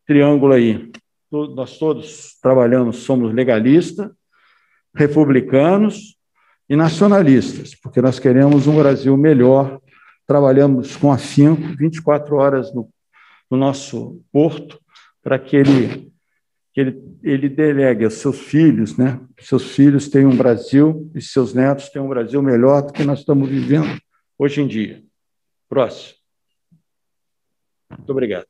triângulo aí. Nós todos trabalhamos, somos legalistas, republicanos e nacionalistas, porque nós queremos um Brasil melhor, trabalhamos com afinco, 24 horas no nosso porto, para que ele delegue aos seus filhos, né? Seus filhos tenham um Brasil e seus netos tenham um Brasil melhor do que nós estamos vivendo hoje em dia. Próximo. Muito obrigado.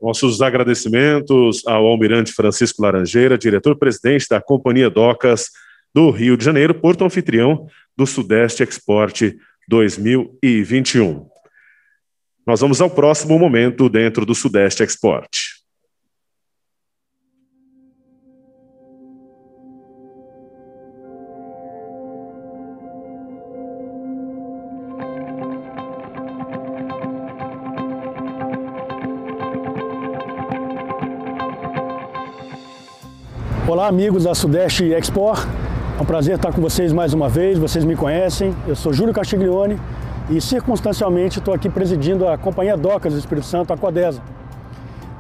Nossos agradecimentos ao almirante Francisco Laranjeira, diretor-presidente da Companhia Docas do Rio de Janeiro, porto anfitrião do Sudeste Export 2021. Nós vamos ao próximo momento dentro do Sudeste Export. Olá, amigos da Sudeste Export. É um prazer estar com vocês mais uma vez. Vocês me conhecem. Eu sou Júlio Castiglione e, circunstancialmente, estou aqui presidindo a Companhia Docas do Espírito Santo, a Codesa.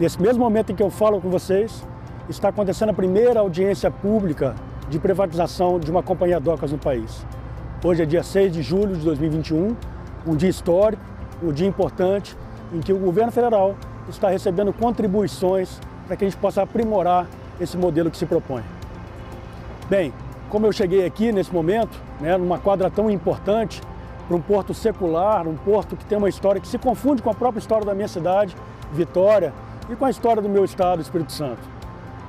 Nesse mesmo momento em que eu falo com vocês, está acontecendo a primeira audiência pública de privatização de uma companhia Docas no país. Hoje é dia 6 de julho de 2021, um dia histórico, um dia importante, em que o governo federal está recebendo contribuições para que a gente possa aprimorar esse modelo que se propõe. Bem, como eu cheguei aqui nesse momento, numa quadra tão importante, para um porto secular, um porto que tem uma história que se confunde com a própria história da minha cidade, Vitória, e com a história do meu estado, Espírito Santo.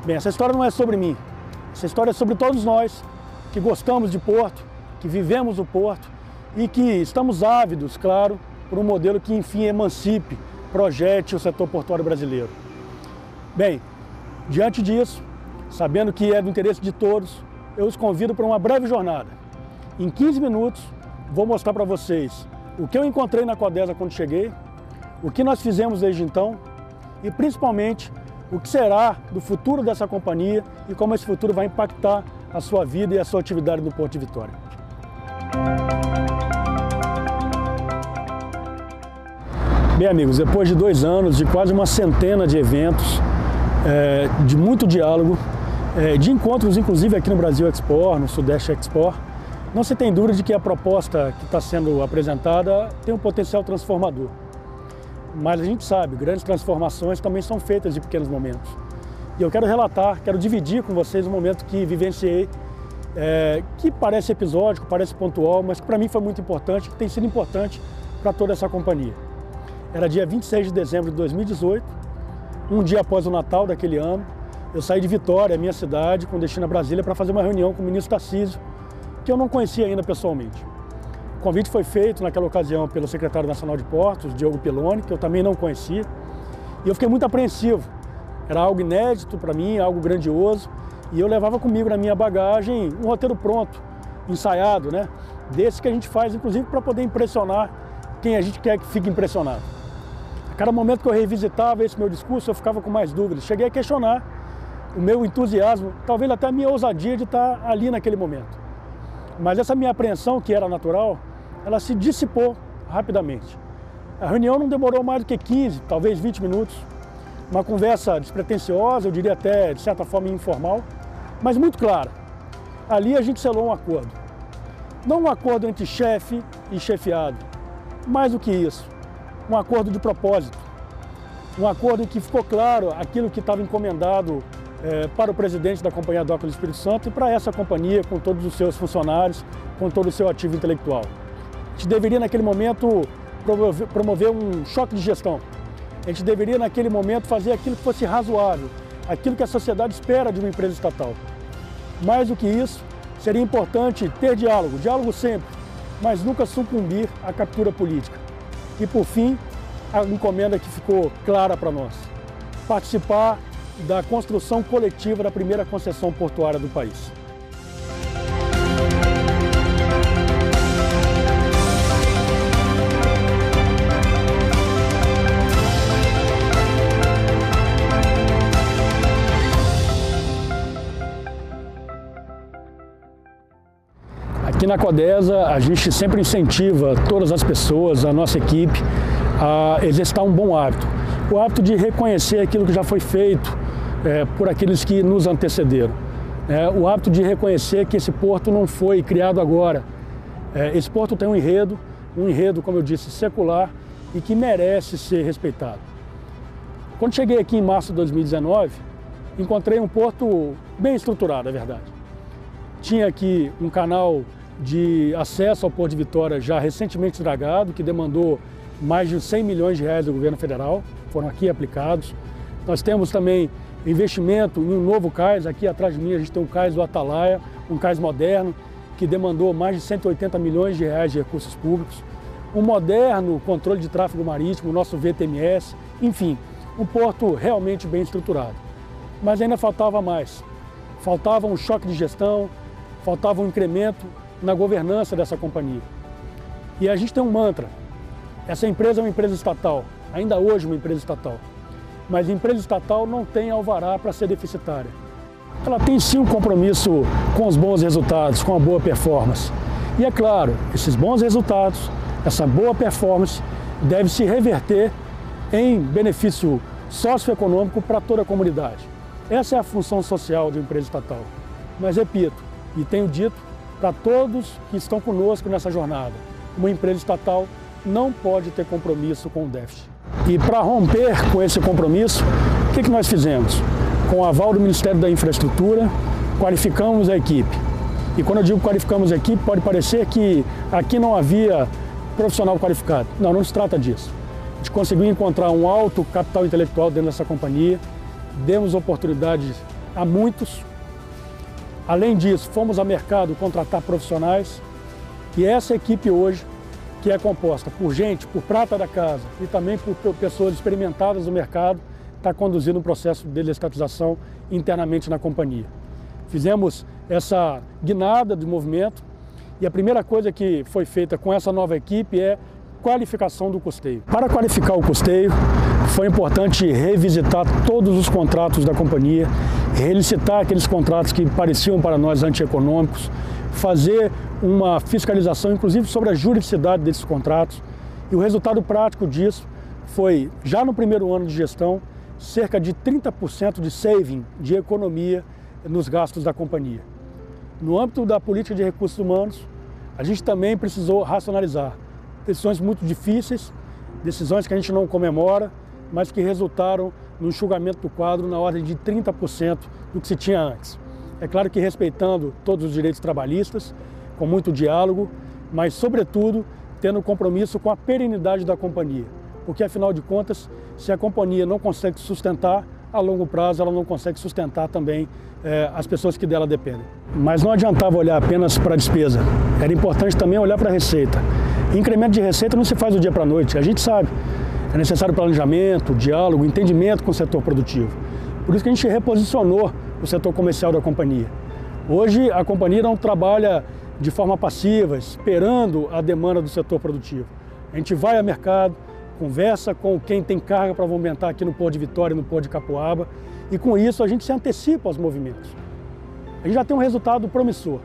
Bem, essa história não é sobre mim, essa história é sobre todos nós que gostamos de porto, que vivemos o porto e que estamos ávidos, claro, por um modelo que, enfim, emancipe, projete o setor portuário brasileiro. Bem, diante disso, sabendo que é do interesse de todos, eu os convido para uma breve jornada. Em 15 minutos, vou mostrar para vocês o que eu encontrei na Codesa quando cheguei, o que nós fizemos desde então e, principalmente, o que será do futuro dessa companhia e como esse futuro vai impactar a sua vida e a sua atividade no Porto de Vitória. Bem, amigos, depois de 2 anos, de quase uma centena de eventos, de muito diálogo, de encontros inclusive aqui no Brasil Export, no Sudeste Export, não se tem dúvida de que a proposta que está sendo apresentada tem um potencial transformador. Mas a gente sabe, grandes transformações também são feitas de pequenos momentos. E eu quero relatar, quero dividir com vocês um momento que vivenciei, que parece episódico, parece pontual, mas que para mim foi muito importante, que tem sido importante para toda essa companhia. Era dia 26 de dezembro de 2018, um dia após o Natal daquele ano. Eu saí de Vitória, minha cidade, com destino a Brasília, para fazer uma reunião com o ministro Tarcísio, que eu não conhecia ainda pessoalmente. O convite foi feito naquela ocasião pelo secretário nacional de Portos, Diogo Piloni, que eu também não conhecia, e eu fiquei muito apreensivo. Era algo inédito para mim, algo grandioso, e eu levava comigo na minha bagagem um roteiro pronto, ensaiado, né? Desse que a gente faz, inclusive, para poder impressionar quem a gente quer que fique impressionado. A cada momento que eu revisitava esse meu discurso, eu ficava com mais dúvidas. Cheguei a questionar o meu entusiasmo, talvez até a minha ousadia de estar ali naquele momento. Mas essa minha apreensão, que era natural, ela se dissipou rapidamente. A reunião não demorou mais do que 15, talvez 20 minutos. Uma conversa despretensiosa, eu diria até, de certa forma, informal, mas muito clara. Ali a gente selou um acordo. Não um acordo entre chefe e chefiado, mais do que isso, um acordo de propósito. Um acordo em que ficou claro aquilo que estava encomendado para o presidente da Companhia Docas do Espírito Santo e para essa companhia, com todos os seus funcionários, com todo o seu ativo intelectual. A gente deveria, naquele momento, promover um choque de gestão. A gente deveria, naquele momento, fazer aquilo que fosse razoável, aquilo que a sociedade espera de uma empresa estatal. Mais do que isso, seria importante ter diálogo sempre, mas nunca sucumbir à captura política. E, por fim, a encomenda que ficou clara para nós: participar da construção coletiva da primeira concessão portuária do país. Aqui na Codesa, a gente sempre incentiva todas as pessoas, a nossa equipe, a exercitar um bom hábito. O hábito de reconhecer aquilo que já foi feito por aqueles que nos antecederam. O hábito de reconhecer que esse porto não foi criado agora. Esse porto tem um enredo, como eu disse, secular e que merece ser respeitado. Quando cheguei aqui em março de 2019, encontrei um porto bem estruturado, é verdade. Tinha aqui um canal de acesso ao Porto de Vitória já recentemente estragado, que demandou mais de 100 milhões de reais do governo federal, foram aqui aplicados. Nós temos também investimento em um novo cais, aqui atrás de mim a gente tem um cais do Atalaia, um cais moderno, que demandou mais de 180 milhões de reais de recursos públicos. Um moderno controle de tráfego marítimo, o nosso VTMS, enfim, um porto realmente bem estruturado. Mas ainda faltava mais. Faltava um choque de gestão, faltava um incremento na governança dessa companhia. E a gente tem um mantra: essa empresa é uma empresa estatal, ainda hoje uma empresa estatal. Mas a empresa estatal não tem alvará para ser deficitária. Ela tem sim um compromisso com os bons resultados, com a boa performance. E é claro, esses bons resultados, essa boa performance deve se reverter em benefício socioeconômico para toda a comunidade. Essa é a função social de uma empresa estatal. Mas repito, e tenho dito para todos que estão conosco nessa jornada, uma empresa estatal não pode ter compromisso com o déficit. E para romper com esse compromisso, o que nós fizemos? Com o aval do Ministério da Infraestrutura, qualificamos a equipe. E quando eu digo qualificamos a equipe, pode parecer que aqui não havia profissional qualificado. Não, não se trata disso. A gente conseguiu encontrar um alto capital intelectual dentro dessa companhia, demos oportunidades a muitos. Além disso, fomos ao mercado contratar profissionais e essa equipe hoje, que é composta por gente, por prata da casa e também por pessoas experimentadas no mercado, está conduzindo um processo de desestatização internamente na companhia. Fizemos essa guinada de movimento e a primeira coisa que foi feita com essa nova equipe é qualificação do custeio. Para qualificar o custeio, foi importante revisitar todos os contratos da companhia, relicitar aqueles contratos que pareciam para nós antieconômicos, fazer uma fiscalização, inclusive, sobre a juridicidade desses contratos. E o resultado prático disso foi, já no primeiro ano de gestão, cerca de 30% de saving, de economia nos gastos da companhia. No âmbito da política de recursos humanos, a gente também precisou racionalizar decisões muito difíceis, decisões que a gente não comemora, mas que resultaram no enxugamento do quadro na ordem de 30% do que se tinha antes. É claro que respeitando todos os direitos trabalhistas, com muito diálogo, mas, sobretudo, tendo compromisso com a perenidade da companhia. Porque, afinal de contas, se a companhia não consegue sustentar, a longo prazo ela não consegue sustentar também as pessoas que dela dependem. Mas não adiantava olhar apenas para a despesa, era importante também olhar para a receita. Incremento de receita não se faz do dia para a noite, a gente sabe. É necessário planejamento, diálogo, entendimento com o setor produtivo. Por isso que a gente reposicionou o setor comercial da companhia. Hoje a companhia não trabalha de forma passiva, esperando a demanda do setor produtivo. A gente vai ao mercado, conversa com quem tem carga para movimentar aqui no Porto de Vitória e no Porto de Capoaba, e com isso a gente se antecipa aos movimentos. A gente já tem um resultado promissor.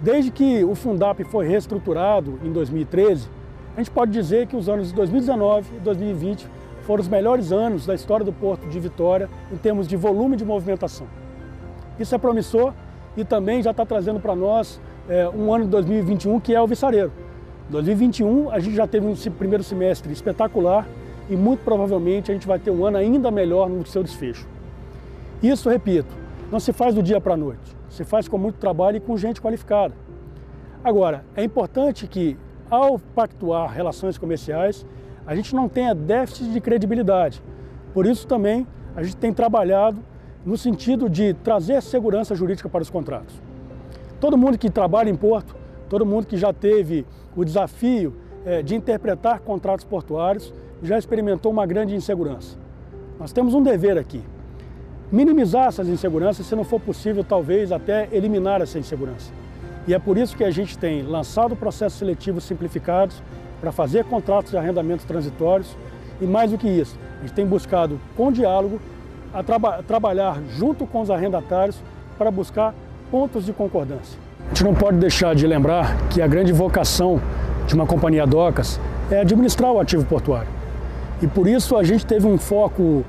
Desde que o Fundap foi reestruturado em 2013, a gente pode dizer que os anos de 2019 e 2020 foram os melhores anos da história do Porto de Vitória em termos de volume de movimentação. Isso é promissor e também já está trazendo para nós um ano de 2021 que é o viçareiro. Em 2021 a gente já teve um primeiro semestre espetacular e muito provavelmente a gente vai ter um ano ainda melhor no seu desfecho. Isso, repito, não se faz do dia para a noite, se faz com muito trabalho e com gente qualificada. Agora, é importante que, ao pactuar relações comerciais, a gente não tenha déficit de credibilidade. Por isso também a gente tem trabalhado no sentido de trazer segurança jurídica para os contratos. Todo mundo que trabalha em porto, todo mundo que já teve o desafio de interpretar contratos portuários, já experimentou uma grande insegurança. Nós temos um dever aqui, minimizar essas inseguranças, se não for possível, talvez até eliminar essa insegurança. E é por isso que a gente tem lançado processos seletivos simplificados para fazer contratos de arrendamentos transitórios e, mais do que isso, a gente tem buscado, com diálogo, trabalhar junto com os arrendatários para buscar pontos de concordância. A gente não pode deixar de lembrar que a grande vocação de uma companhia docas é administrar o ativo portuário. E por isso a gente teve um foco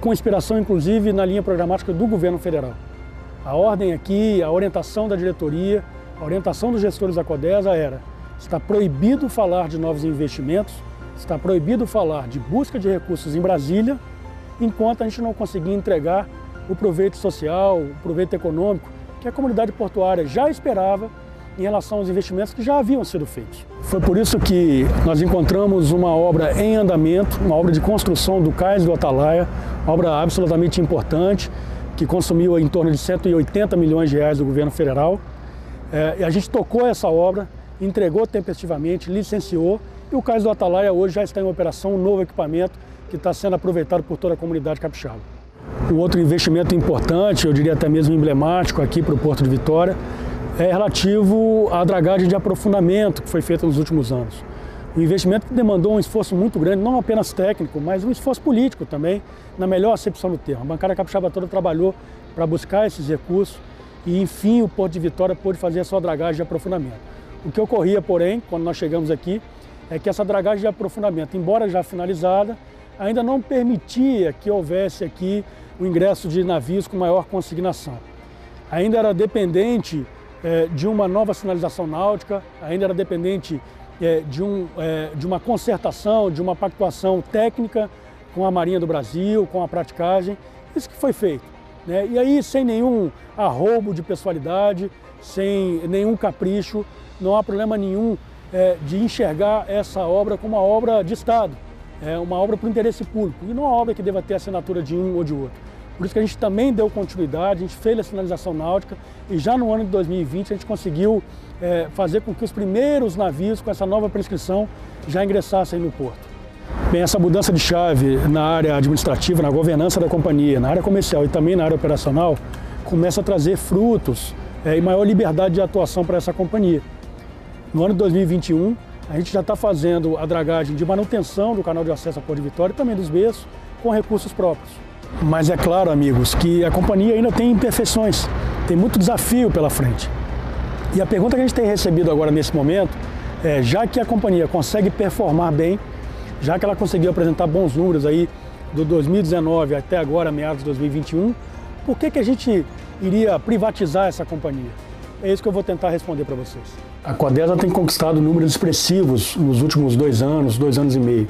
com inspiração, inclusive, na linha programática do governo federal. A ordem aqui, a orientação da diretoria, a orientação dos gestores da Codesa era: está proibido falar de novos investimentos, está proibido falar de busca de recursos em Brasília, enquanto a gente não conseguir entregar o proveito social, o proveito econômico que a comunidade portuária já esperava em relação aos investimentos que já haviam sido feitos. Foi por isso que nós encontramos uma obra em andamento, uma obra de construção do Cais do Atalaia, uma obra absolutamente importante, que consumiu em torno de 180 milhões de reais do governo federal. E a gente tocou essa obra, entregou tempestivamente, licenciou, e o Cais do Atalaia hoje já está em operação, um novo equipamento que está sendo aproveitado por toda a comunidade capixaba. Um outro investimento importante, eu diria até mesmo emblemático aqui para o Porto de Vitória, é relativo à dragagem de aprofundamento que foi feita nos últimos anos. Um investimento que demandou um esforço muito grande, não apenas técnico, mas um esforço político também, na melhor acepção do termo. A bancada capixaba toda trabalhou para buscar esses recursos e, enfim, o Porto de Vitória pôde fazer a sua dragagem de aprofundamento. O que ocorria, porém, quando nós chegamos aqui, é que essa dragagem de aprofundamento, embora já finalizada, ainda não permitia que houvesse aqui o ingresso de navios com maior consignação. Ainda era dependente de uma nova sinalização náutica, ainda era dependente de uma concertação, de uma pactuação técnica com a Marinha do Brasil, com a praticagem. Isso que foi feito, né? E aí, sem nenhum arroubo de pessoalidade, sem nenhum capricho, não há problema nenhum de enxergar essa obra como uma obra de Estado, uma obra para o interesse público, e não uma obra que deva ter a assinatura de um ou de outro. Por isso que a gente também deu continuidade, a gente fez a sinalização náutica e já no ano de 2020 a gente conseguiu fazer com que os primeiros navios com essa nova prescrição já ingressassem no porto. Bem, essa mudança de chave na área administrativa, na governança da companhia, na área comercial e também na área operacional, começa a trazer frutos e maior liberdade de atuação para essa companhia. No ano de 2021, A gente já está fazendo a dragagem de manutenção do canal de acesso a Porto de Vitória e também dos berços com recursos próprios. Mas é claro, amigos, que a companhia ainda tem imperfeições, tem muito desafio pela frente. E a pergunta que a gente tem recebido agora nesse momento é, já que a companhia consegue performar bem, já que ela conseguiu apresentar bons números aí do 2019 até agora, meados de 2021, por que a gente iria privatizar essa companhia? É isso que eu vou tentar responder para vocês. A Codesa tem conquistado números expressivos nos últimos 2 anos e meio.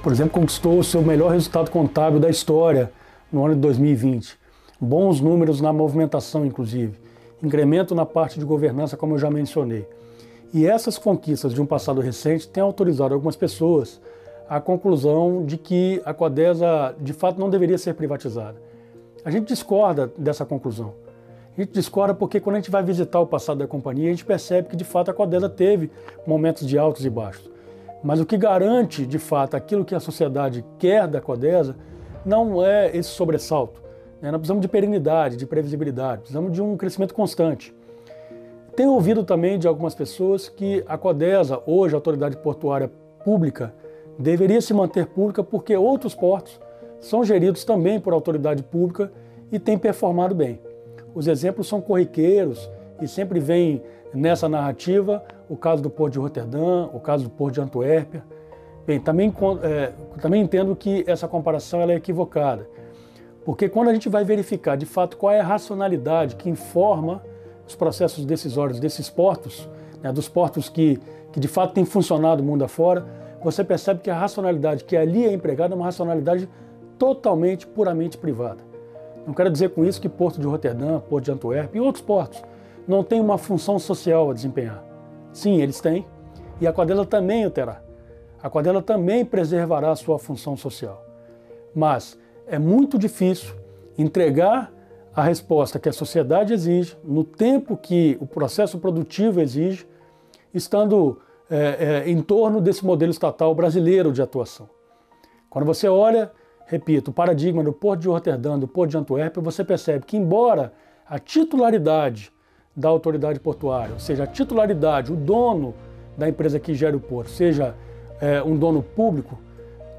Por exemplo, conquistou o seu melhor resultado contábil da história no ano de 2020. Bons números na movimentação, inclusive. Incremento na parte de governança, como eu já mencionei. E essas conquistas de um passado recente têm autorizado algumas pessoas à conclusão de que a Codesa, de fato, não deveria ser privatizada. A gente discorda dessa conclusão. A gente discorda porque quando a gente vai visitar o passado da companhia, a gente percebe que, de fato, a Codesa teve momentos de altos e baixos. Mas o que garante, de fato, aquilo que a sociedade quer da Codesa não é esse sobressalto. Nós precisamos de perenidade, de previsibilidade, precisamos de um crescimento constante. Tenho ouvido também de algumas pessoas que a Codesa, hoje a Autoridade Portuária Pública, deveria se manter pública porque outros portos são geridos também por autoridade pública e têm performado bem. Os exemplos são corriqueiros e sempre vem nessa narrativa o caso do Porto de Roterdã, o caso do Porto de Antuérpia. Bem, também entendo que essa comparação ela é equivocada, porque quando a gente vai verificar de fato qual é a racionalidade que informa os processos decisórios desses portos, né, dos portos que de fato têm funcionado mundo afora, você percebe que a racionalidade que ali é empregada é uma racionalidade totalmente, puramente privada. Não quero dizer com isso que Porto de Roterdã, Porto de Antuérpia e outros portos não têm uma função social a desempenhar. Sim, eles têm, e a Codesa também o terá. A Codesa também preservará a sua função social. Mas é muito difícil entregar a resposta que a sociedade exige, no tempo que o processo produtivo exige, estando em torno desse modelo estatal brasileiro de atuação. Quando você olha, repito, o paradigma do Porto de Roterdã, do Porto de Antuérpia, você percebe que, embora a titularidade da autoridade portuária, ou seja, a titularidade, o dono da empresa que gera o porto, seja um dono público,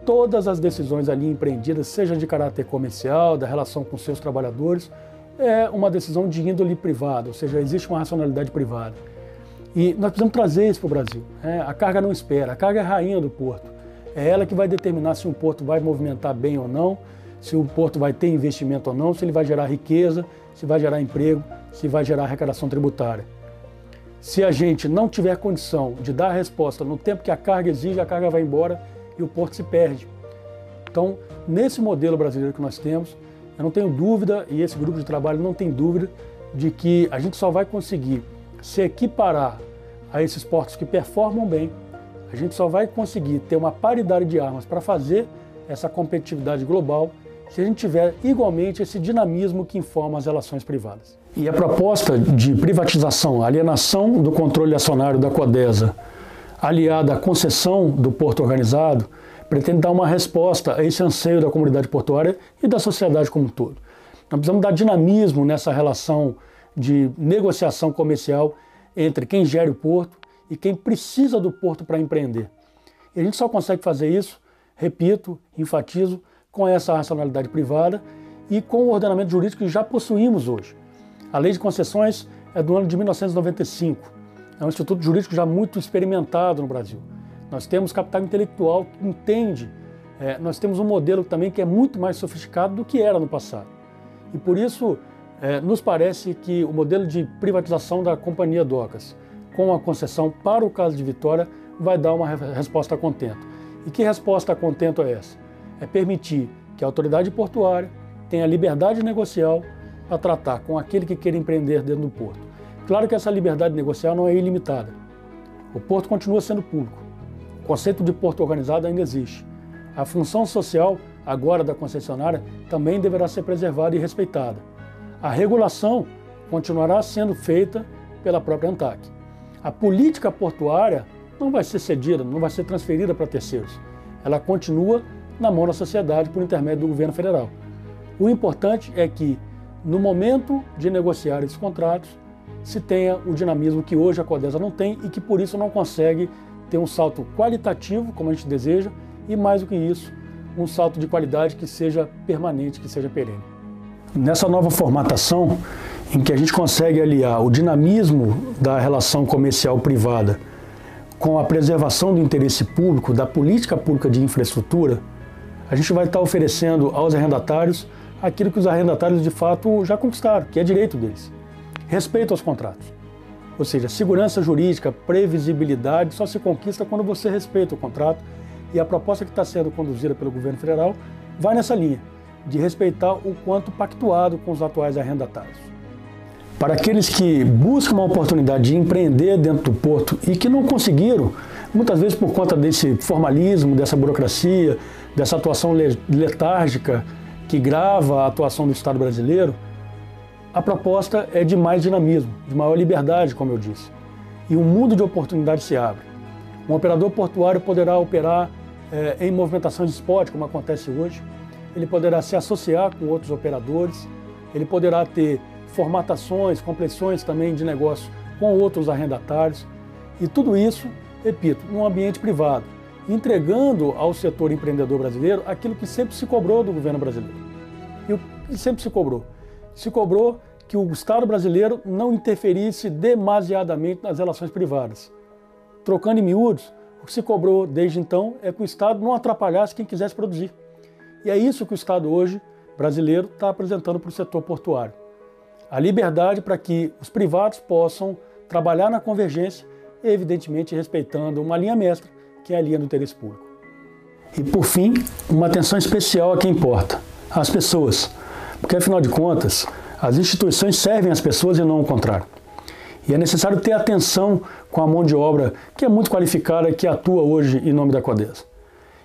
todas as decisões ali empreendidas, seja de caráter comercial, da relação com seus trabalhadores, é uma decisão de índole privada, ou seja, existe uma racionalidade privada. E nós precisamos trazer isso para o Brasil. A carga não espera, a carga é a rainha do porto. É ela que vai determinar se um porto vai movimentar bem ou não, se o porto vai ter investimento ou não, se ele vai gerar riqueza, se vai gerar emprego, se vai gerar arrecadação tributária. Se a gente não tiver condição de dar a resposta no tempo que a carga exige, a carga vai embora e o porto se perde. Então, nesse modelo brasileiro que nós temos, eu não tenho dúvida, e esse grupo de trabalho não tem dúvida, de que a gente só vai conseguir se equiparar a esses portos que performam bem, a gente só vai conseguir ter uma paridade de armas para fazer essa competitividade global se a gente tiver igualmente esse dinamismo que informa as relações privadas. E a proposta de privatização, alienação do controle acionário da Codesa, aliada à concessão do porto organizado, pretende dar uma resposta a esse anseio da comunidade portuária e da sociedade como um todo. Nós precisamos dar dinamismo nessa relação de negociação comercial entre quem gera o porto e quem precisa do porto para empreender. E a gente só consegue fazer isso, repito, enfatizo, com essa racionalidade privada e com o ordenamento jurídico que já possuímos hoje. A Lei de Concessões é do ano de 1995. É um instituto jurídico já muito experimentado no Brasil. Nós temos capital intelectual que entende, nós temos um modelo também que é muito mais sofisticado do que era no passado. E por isso, nos parece que o modelo de privatização da Companhia Docas, com a concessão para o caso de Vitória, vai dar uma resposta a contento. E que resposta a contento é essa? É permitir que a autoridade portuária tenha liberdade negocial para tratar com aquele que queira empreender dentro do porto. Claro que essa liberdade negocial não é ilimitada. O porto continua sendo público. O conceito de porto organizado ainda existe. A função social, agora da concessionária, também deverá ser preservada e respeitada. A regulação continuará sendo feita pela própria ANTAC. A política portuária não vai ser cedida, não vai ser transferida para terceiros. Ela continua na mão da sociedade por intermédio do governo federal. O importante é que, no momento de negociar esses contratos, se tenha o dinamismo que hoje a Codesa não tem e que por isso não consegue ter um salto qualitativo, como a gente deseja, e mais do que isso, um salto de qualidade que seja permanente, que seja perene. Nessa nova formatação, em que a gente consegue aliar o dinamismo da relação comercial privada com a preservação do interesse público, da política pública de infraestrutura, a gente vai estar oferecendo aos arrendatários aquilo que os arrendatários de fato já conquistaram, que é direito deles. Respeito aos contratos. Ou seja, segurança jurídica, previsibilidade só se conquista quando você respeita o contrato, e a proposta que está sendo conduzida pelo governo federal vai nessa linha, de respeitar o quanto pactuado com os atuais arrendatários. Para aqueles que buscam uma oportunidade de empreender dentro do porto e que não conseguiram, muitas vezes por conta desse formalismo, dessa burocracia, dessa atuação letárgica que grava a atuação do Estado brasileiro, a proposta é de mais dinamismo, de maior liberdade, como eu disse. E um mundo de oportunidades se abre. Um operador portuário poderá operar em movimentação de spot, como acontece hoje. Ele poderá se associar com outros operadores. Ele poderá ter formatações, complexões também de negócio com outros arrendatários. E tudo isso, repito, num ambiente privado, entregando ao setor empreendedor brasileiro aquilo que sempre se cobrou do governo brasileiro. E o que sempre se cobrou? Se cobrou que o Estado brasileiro não interferisse demasiadamente nas relações privadas. Trocando em miúdos, o que se cobrou desde então é que o Estado não atrapalhasse quem quisesse produzir. E é isso que o Estado hoje, brasileiro, está apresentando para o setor portuário. A liberdade para que os privados possam trabalhar na convergência e, evidentemente, respeitando uma linha mestra, que é a linha do interesse público. E, por fim, uma atenção especial a quem importa, às pessoas. Porque, afinal de contas, as instituições servem às pessoas e não o contrário. E é necessário ter atenção com a mão de obra que é muito qualificada, que atua hoje em nome da Codesa.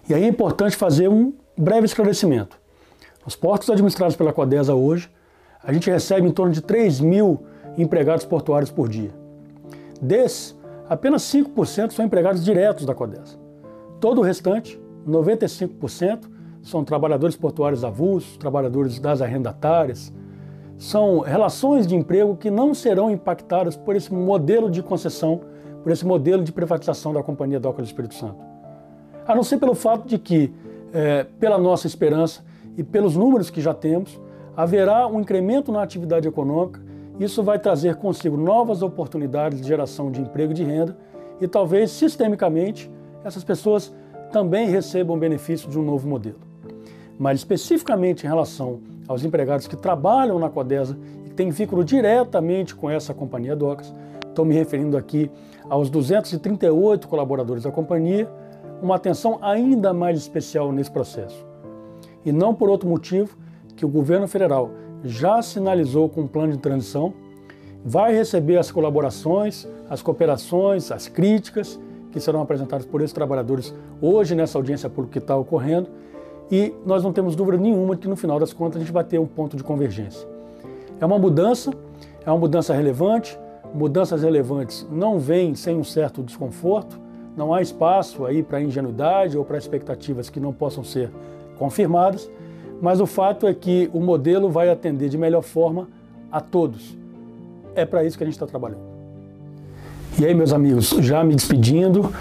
E aí é importante fazer um breve esclarecimento. Os portos administrados pela Codesa hoje, a gente recebe em torno de 3.000 empregados portuários por dia. Desses, apenas 5% são empregados diretos da Codesa. Todo o restante, 95%, são trabalhadores portuários avulsos, trabalhadores das arrendatárias. São relações de emprego que não serão impactadas por esse modelo de concessão, por esse modelo de privatização da Companhia Docas do Espírito Santo. A não ser pelo fato de que, pela nossa esperança e pelos números que já temos, haverá um incremento na atividade econômica. Isso vai trazer consigo novas oportunidades de geração de emprego e de renda e talvez, sistemicamente, essas pessoas também recebam benefício de um novo modelo. Mas especificamente em relação aos empregados que trabalham na Codesa e que têm vínculo diretamente com essa Companhia Docas, estou me referindo aqui aos 238 colaboradores da companhia, uma atenção ainda mais especial nesse processo. E não por outro motivo que o governo federal já sinalizou com um plano de transição, vai receber as colaborações, as cooperações, as críticas que serão apresentadas por esses trabalhadores hoje nessa audiência pública que está ocorrendo, e nós não temos dúvida nenhuma que no final das contas a gente vai ter um ponto de convergência. É uma mudança relevante. Mudanças relevantes não vêm sem um certo desconforto, não há espaço aí para ingenuidade ou para expectativas que não possam ser confirmadas, mas o fato é que o modelo vai atender de melhor forma a todos. É para isso que a gente está trabalhando. E aí, meus amigos, já me despedindo,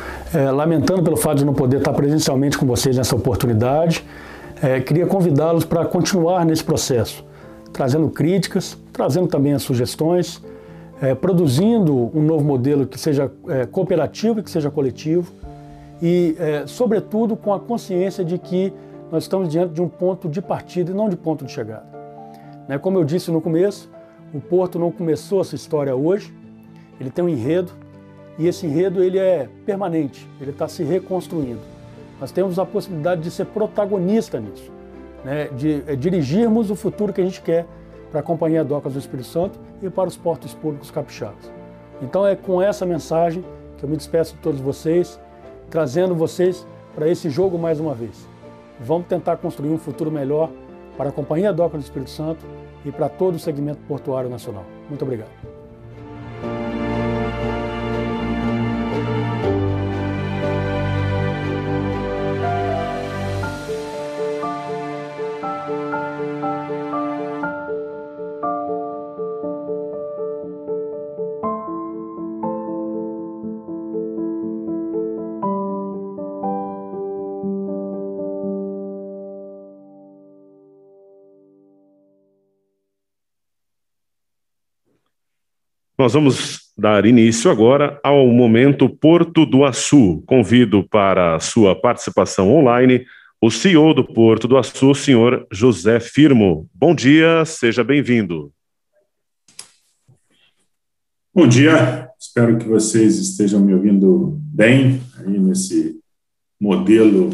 lamentando pelo fato de não poder estar presencialmente com vocês nessa oportunidade, queria convidá-los para continuar nesse processo, trazendo críticas, trazendo também as sugestões, produzindo um novo modelo que seja cooperativo e que seja coletivo e, sobretudo, com a consciência de que nós estamos diante de um ponto de partida e não de ponto de chegada. Como eu disse no começo, o Porto não começou essa história hoje, ele tem um enredo e esse enredo ele é permanente, ele está se reconstruindo. Nós temos a possibilidade de ser protagonista nisso, de dirigirmos o futuro que a gente quer para a Companhia Docas do Espírito Santo e para os portos públicos capixabas. Então é com essa mensagem que eu me despeço de todos vocês, trazendo vocês para esse jogo mais uma vez. Vamos tentar construir um futuro melhor para a Companhia Docas do Espírito Santo e para todo o segmento portuário nacional. Muito obrigado. Nós vamos dar início agora ao Momento Porto do Açu. Convido para a sua participação online o CEO do Porto do Açu, o senhor José Firmo. Bom dia, seja bem-vindo. Bom dia, espero que vocês estejam me ouvindo bem aí nesse modelo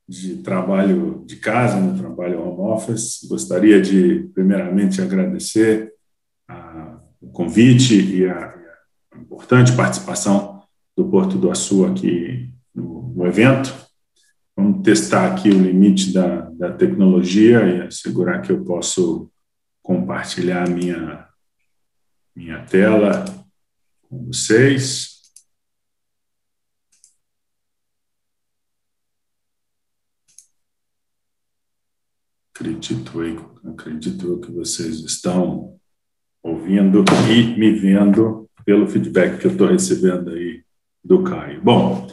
de trabalho de casa, no trabalho home office. Gostaria de, primeiramente, agradecer o convite e a importante participação do Porto do Açu aqui no evento. Vamos testar aqui o limite da tecnologia e assegurar que eu posso compartilhar minha tela com vocês. Acredito eu que vocês estão ouvindo e me vendo pelo feedback que eu estou recebendo aí do Caio. Bom,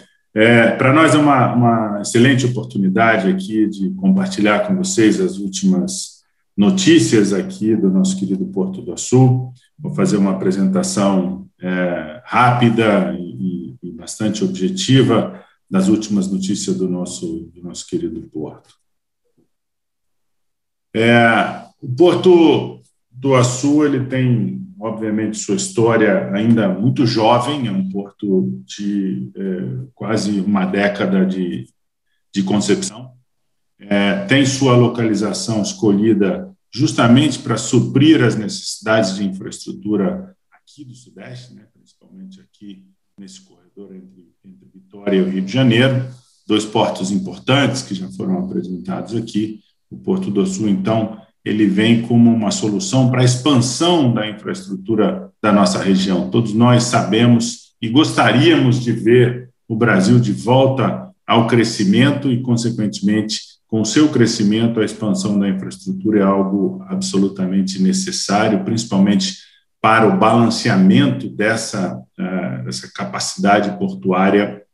para nós é uma excelente oportunidade aqui de compartilhar com vocês as últimas notícias aqui do nosso querido Porto do Açu. Vou fazer uma apresentação rápida e bastante objetiva das últimas notícias do nosso querido Porto. O Porto do Açu ele tem, obviamente, sua história ainda muito jovem, é um porto de quase uma década de concepção. Tem sua localização escolhida justamente para suprir as necessidades de infraestrutura aqui do Sudeste, né, principalmente aqui nesse corredor entre Vitória e o Rio de Janeiro, dois portos importantes que já foram apresentados aqui. O Porto do Açu, então, ele vem como uma solução para a expansão da infraestrutura da nossa região. Todos nós sabemos e gostaríamos de ver o Brasil de volta ao crescimento e, consequentemente, com o seu crescimento, a expansão da infraestrutura é algo absolutamente necessário, principalmente para o balanceamento dessa capacidade portuária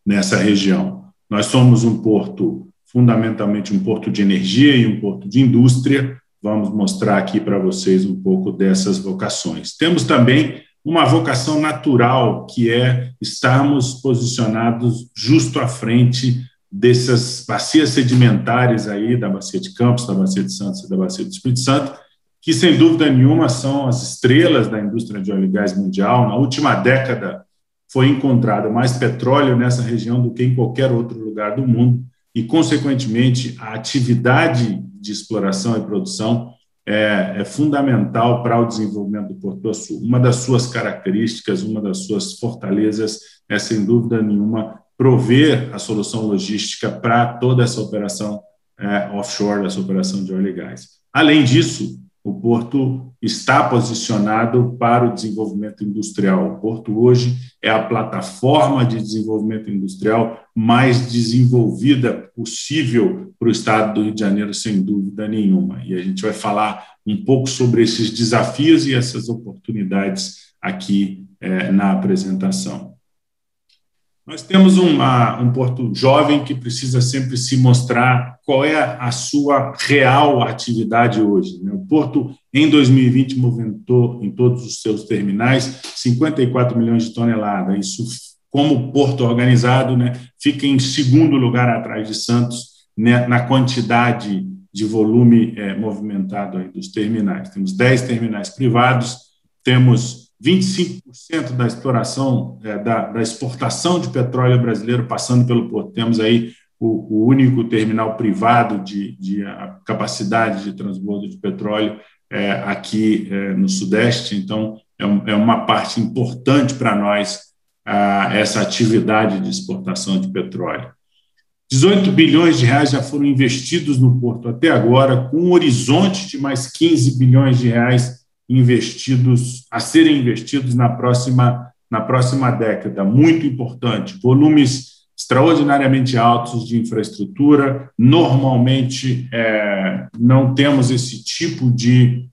nessa região. Nós somos um porto, fundamentalmente um porto de energia e um porto de indústria. Vamos mostrar aqui para vocês um pouco dessas vocações. Temos também uma vocação natural, que é estarmos posicionados justo à frente dessas bacias sedimentares aí, da Bacia de Campos, da Bacia de Santos e da Bacia do Espírito Santo, que, sem dúvida nenhuma, são as estrelas da indústria de óleo e gás mundial. Na última década, foi encontrado mais petróleo nessa região do que em qualquer outro lugar do mundo e, consequentemente, a atividade de exploração e produção é fundamental para o desenvolvimento do Porto do Açu. Uma das suas características, uma das suas fortalezas é, sem dúvida nenhuma, prover a solução logística para toda essa operação offshore, essa operação de óleo e gás. Além disso, o Porto está posicionado para o desenvolvimento industrial. O Porto hoje é a plataforma de desenvolvimento industrial mais desenvolvida possível para o estado do Rio de Janeiro, sem dúvida nenhuma. E a gente vai falar um pouco sobre esses desafios e essas oportunidades aqui na apresentação. Nós temos um porto jovem que precisa sempre se mostrar qual é a sua real atividade hoje. O porto, em 2020, movimentou em todos os seus terminais 54 milhões de toneladas. Isso, como porto organizado, fica em segundo lugar atrás de Santos na quantidade de volume movimentado aí dos terminais. Temos 10 terminais privados, temos 25% da exploração, da exportação de petróleo brasileiro passando pelo porto. Temos aí o único terminal privado de capacidade de transbordo de petróleo aqui no Sudeste. Então, é uma parte importante para nós essa atividade de exportação de petróleo. 18 bilhões de reais já foram investidos no porto até agora, com um horizonte de mais 15 bilhões de reais a serem investidos na próxima década. Muito importante. Volumes extraordinariamente altos de infraestrutura. Normalmente, não temos esse tipo de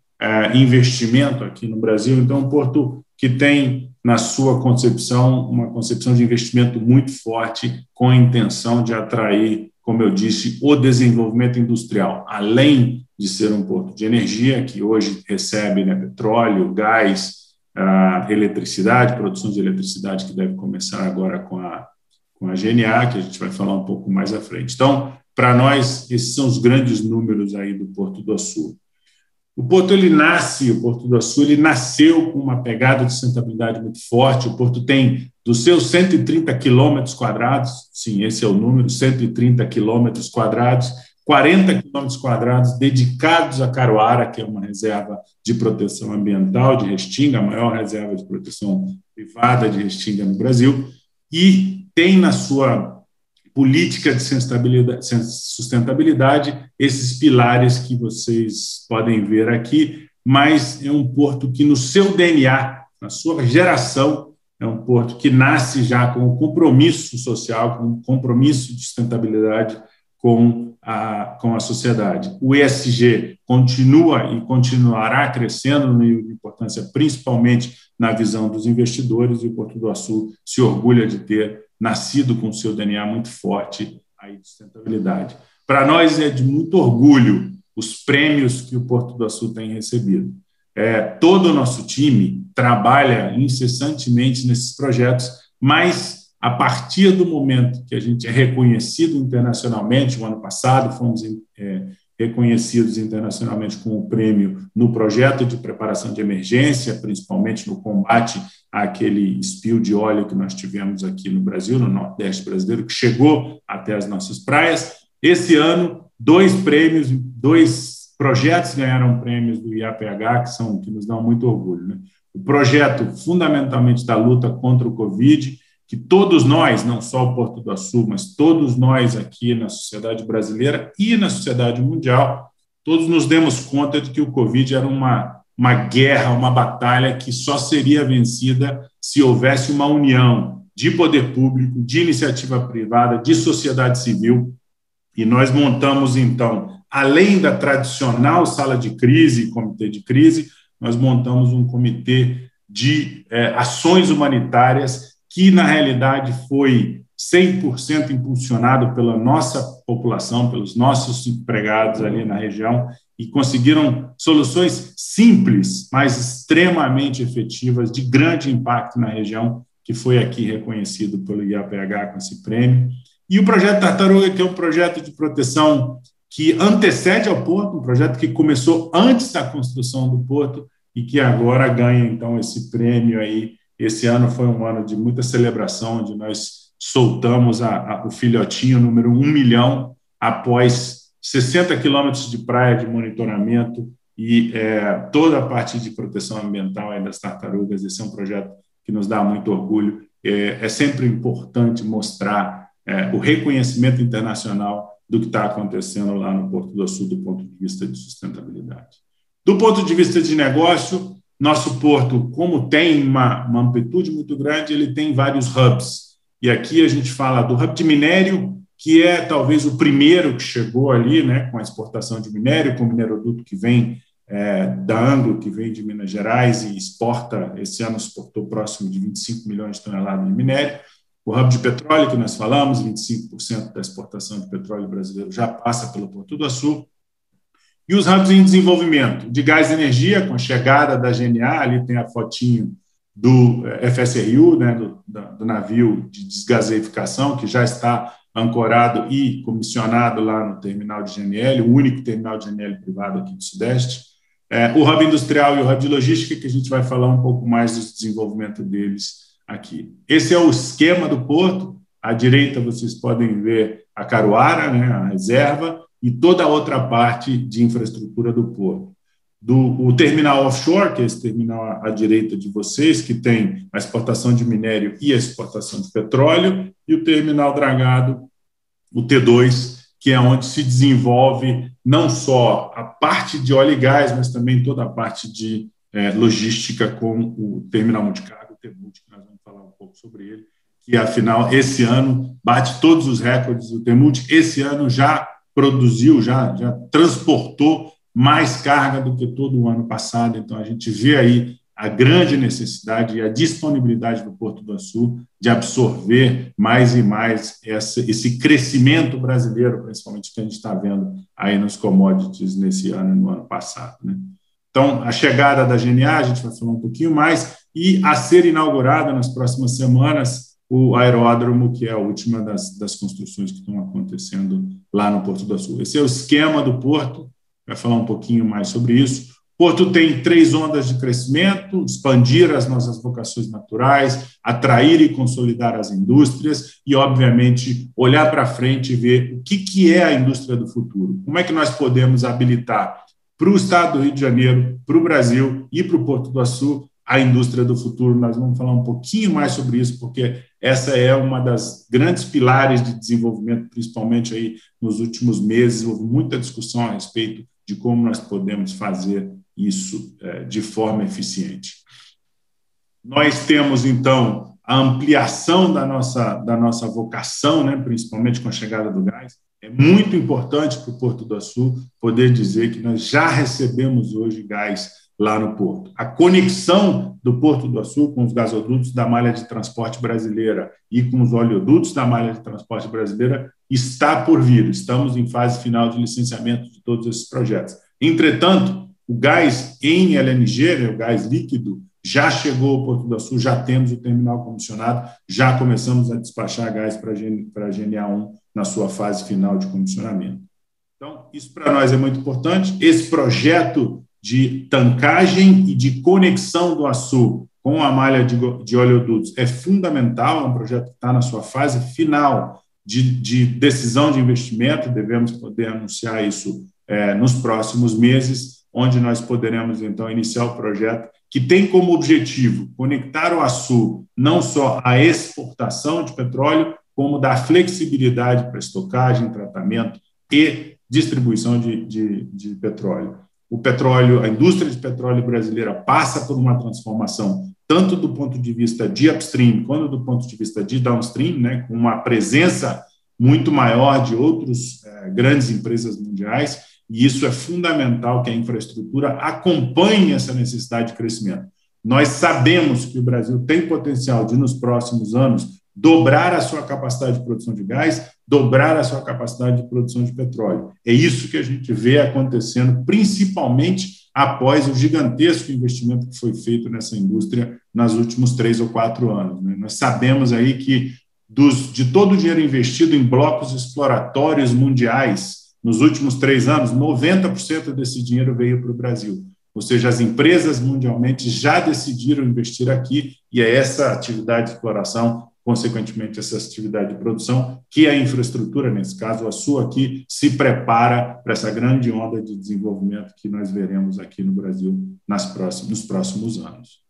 investimento aqui no Brasil. Então, um porto que tem na sua concepção uma concepção de investimento muito forte, com a intenção de atrair, como eu disse, o desenvolvimento industrial, além de ser um porto de energia, que hoje recebe petróleo, gás a eletricidade, produção de eletricidade, que deve começar agora com a GNA, que a gente vai falar um pouco mais à frente. Então, para nós, esses são os grandes números aí do Porto do Açu. O Porto do Açu, ele nasceu com uma pegada de sustentabilidade muito forte. O Porto tem, dos seus 130 quilômetros quadrados, sim, esse é o número, 130 quilômetros quadrados, 40 quilômetros quadrados dedicados a Caruara, que é uma reserva de proteção ambiental de Restinga, a maior reserva de proteção privada de Restinga no Brasil, e tem na sua política de sustentabilidade esses pilares que vocês podem ver aqui, mas é um porto que no seu DNA, na sua geração, é um porto que nasce já com um compromisso social, com um compromisso de sustentabilidade com a sociedade. O ESG continua e continuará crescendo no nível de importância, principalmente na visão dos investidores, e o Porto do Açu se orgulha de ter nascido com o seu DNA muito forte aí de sustentabilidade. Para nós é de muito orgulho os prêmios que o Porto do Açu tem recebido. Todo o nosso time trabalha incessantemente nesses projetos, mas a partir do momento que a gente é reconhecido internacionalmente, o ano passado fomos reconhecidos internacionalmente com o prêmio no projeto de preparação de emergência, principalmente no combate àquele spill de óleo que nós tivemos aqui no Brasil, no Nordeste brasileiro, que chegou até as nossas praias. Esse ano, 2 projetos ganharam prêmios do IAPH, que nos dão muito orgulho, né? O projeto, fundamentalmente, da luta contra o Covid, que todos nós, não só o Porto do Açu, mas todos nós aqui na sociedade brasileira e na sociedade mundial, todos nos demos conta de que o Covid era uma guerra, uma batalha que só seria vencida se houvesse uma união de poder público, de iniciativa privada, de sociedade civil. E nós montamos, então, além da tradicional sala de crise, comitê de crise, nós montamos um comitê de ações humanitárias que, na realidade, foi 100% impulsionado pela nossa população, pelos nossos empregados ali na região, e conseguiram soluções simples, mas extremamente efetivas, de grande impacto na região, que foi aqui reconhecido pelo IAPH com esse prêmio. E o projeto Tartaruga, que é um projeto de proteção que antecede ao porto, um projeto que começou antes da construção do porto e que agora ganha, então, esse prêmio aí. Esse ano foi um ano de muita celebração, onde nós soltamos o filhotinho número 1 milhão após 60 quilômetros de praia de monitoramento e toda a parte de proteção ambiental aí das tartarugas. Esse é um projeto que nos dá muito orgulho. É sempre importante mostrar o reconhecimento internacional do que está acontecendo lá no Porto do Açu do ponto de vista de sustentabilidade. Do ponto de vista de negócio, nosso porto, como tem uma amplitude muito grande, ele tem vários hubs. E aqui a gente fala do hub de minério, que é talvez o primeiro que chegou ali, né, com a exportação de minério, com o mineroduto que vem da Anglo, que vem de Minas Gerais e exporta, esse ano exportou próximo de 25 milhões de toneladas de minério. O hub de petróleo, que nós falamos, 25% da exportação de petróleo brasileiro já passa pelo Porto do Açu. E os hubs em desenvolvimento de gás e energia, com a chegada da GNA, ali tem a fotinho do FSRU, né, do navio de desgaseificação, que já está ancorado e comissionado lá no terminal de GNL, o único terminal de GNL privado aqui do Sudeste. O hub industrial e o hub de logística, que a gente vai falar um pouco mais do desenvolvimento deles aqui. Esse é o esquema do porto. À direita vocês podem ver a Caruara, né, a reserva, e toda a outra parte de infraestrutura do porto. O terminal offshore, que é esse terminal à direita de vocês, que tem a exportação de minério e a exportação de petróleo, e o terminal dragado, o T2, que é onde se desenvolve não só a parte de óleo e gás, mas também toda a parte de logística com o terminal multicarga, o T-Multi, que nós vamos falar um pouco sobre ele, que, afinal, esse ano bate todos os recordes. O T-Multi, esse ano, já produziu, já transportou mais carga do que todo o ano passado. Então, a gente vê aí a grande necessidade e a disponibilidade do Porto do Açu de absorver mais e mais esse crescimento brasileiro, principalmente que a gente está vendo aí nos commodities nesse ano e no ano passado, né? Então, a chegada da GNA, a gente vai falar um pouquinho mais, e a ser inaugurado nas próximas semanas o aeródromo, que é a última das construções que estão acontecendo lá no Porto do Açu. Esse é o esquema do Porto, vai falar um pouquinho mais sobre isso. O Porto tem 3 ondas de crescimento: expandir as nossas vocações naturais, atrair e consolidar as indústrias e, obviamente, olhar para frente e ver o que é a indústria do futuro. Como é que nós podemos habilitar para o Estado do Rio de Janeiro, para o Brasil e para o Porto do Açu a indústria do futuro. Nós vamos falar um pouquinho mais sobre isso, porque essa é uma das grandes pilares de desenvolvimento, principalmente aí nos últimos meses. Houve muita discussão a respeito de como nós podemos fazer isso de forma eficiente. Nós temos, então, a ampliação da nossa vocação, né, principalmente com a chegada do gás. É muito importante para o Porto do Açu poder dizer que nós já recebemos hoje gás lá no Porto. A conexão do Porto do Açu com os gasodutos da malha de transporte brasileira e com os oleodutos da malha de transporte brasileira está por vir. Estamos em fase final de licenciamento de todos esses projetos. Entretanto, o gás em LNG, né, o gás líquido, já chegou ao Porto do Açu, já temos o terminal comissionado, já começamos a despachar gás para a GNA1 na sua fase final de comissionamento. Então, isso para nós é muito importante. Esse projeto de tancagem e de conexão do Açu com a malha de oleodutos é fundamental, é um projeto que está na sua fase final de decisão de investimento, devemos poder anunciar isso nos próximos meses, onde nós poderemos, então, iniciar o projeto que tem como objetivo conectar o Açu não só à exportação de petróleo, como dar flexibilidade para estocagem, tratamento e distribuição de petróleo. O petróleo, a indústria de petróleo brasileira passa por uma transformação, tanto do ponto de vista de upstream, quanto do ponto de vista de downstream, né, com uma presença muito maior de outras grandes empresas mundiais, e isso é fundamental que a infraestrutura acompanhe essa necessidade de crescimento. Nós sabemos que o Brasil tem potencial de, nos próximos anos, dobrar a sua capacidade de produção de gás, dobrar a sua capacidade de produção de petróleo. É isso que a gente vê acontecendo, principalmente após o gigantesco investimento que foi feito nessa indústria nos últimos 3 ou 4 anos. Né? Nós sabemos aí que de todo o dinheiro investido em blocos exploratórios mundiais nos últimos 3 anos, 90% desse dinheiro veio para o Brasil. Ou seja, as empresas mundialmente já decidiram investir aqui e é essa atividade de exploração, consequentemente, essa atividade de produção, que a infraestrutura, nesse caso, a sua aqui, se prepara para essa grande onda de desenvolvimento que nós veremos aqui no Brasil nos próximos anos.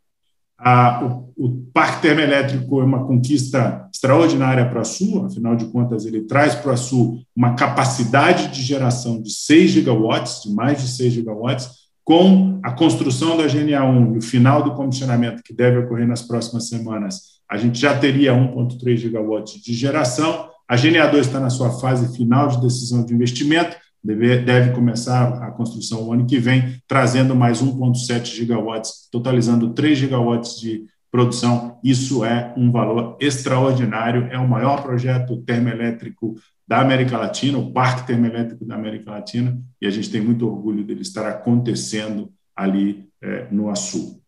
O parque termoelétrico é uma conquista extraordinária para a Açu, afinal de contas, ele traz para a Açu uma capacidade de geração de 6 gigawatts, de mais de 6 gigawatts, com a construção da GNA1 e o final do comissionamento, que deve ocorrer nas próximas semanas. A gente já teria 1,3 gigawatts de geração. A GNA2 está na sua fase final de decisão de investimento, deve começar a construção o ano que vem, trazendo mais 1,7 gigawatts, totalizando 3 gigawatts de produção. Isso é um valor extraordinário, é o maior projeto termoelétrico da América Latina, o parque termoelétrico da América Latina, e a gente tem muito orgulho dele estar acontecendo ali no Açu.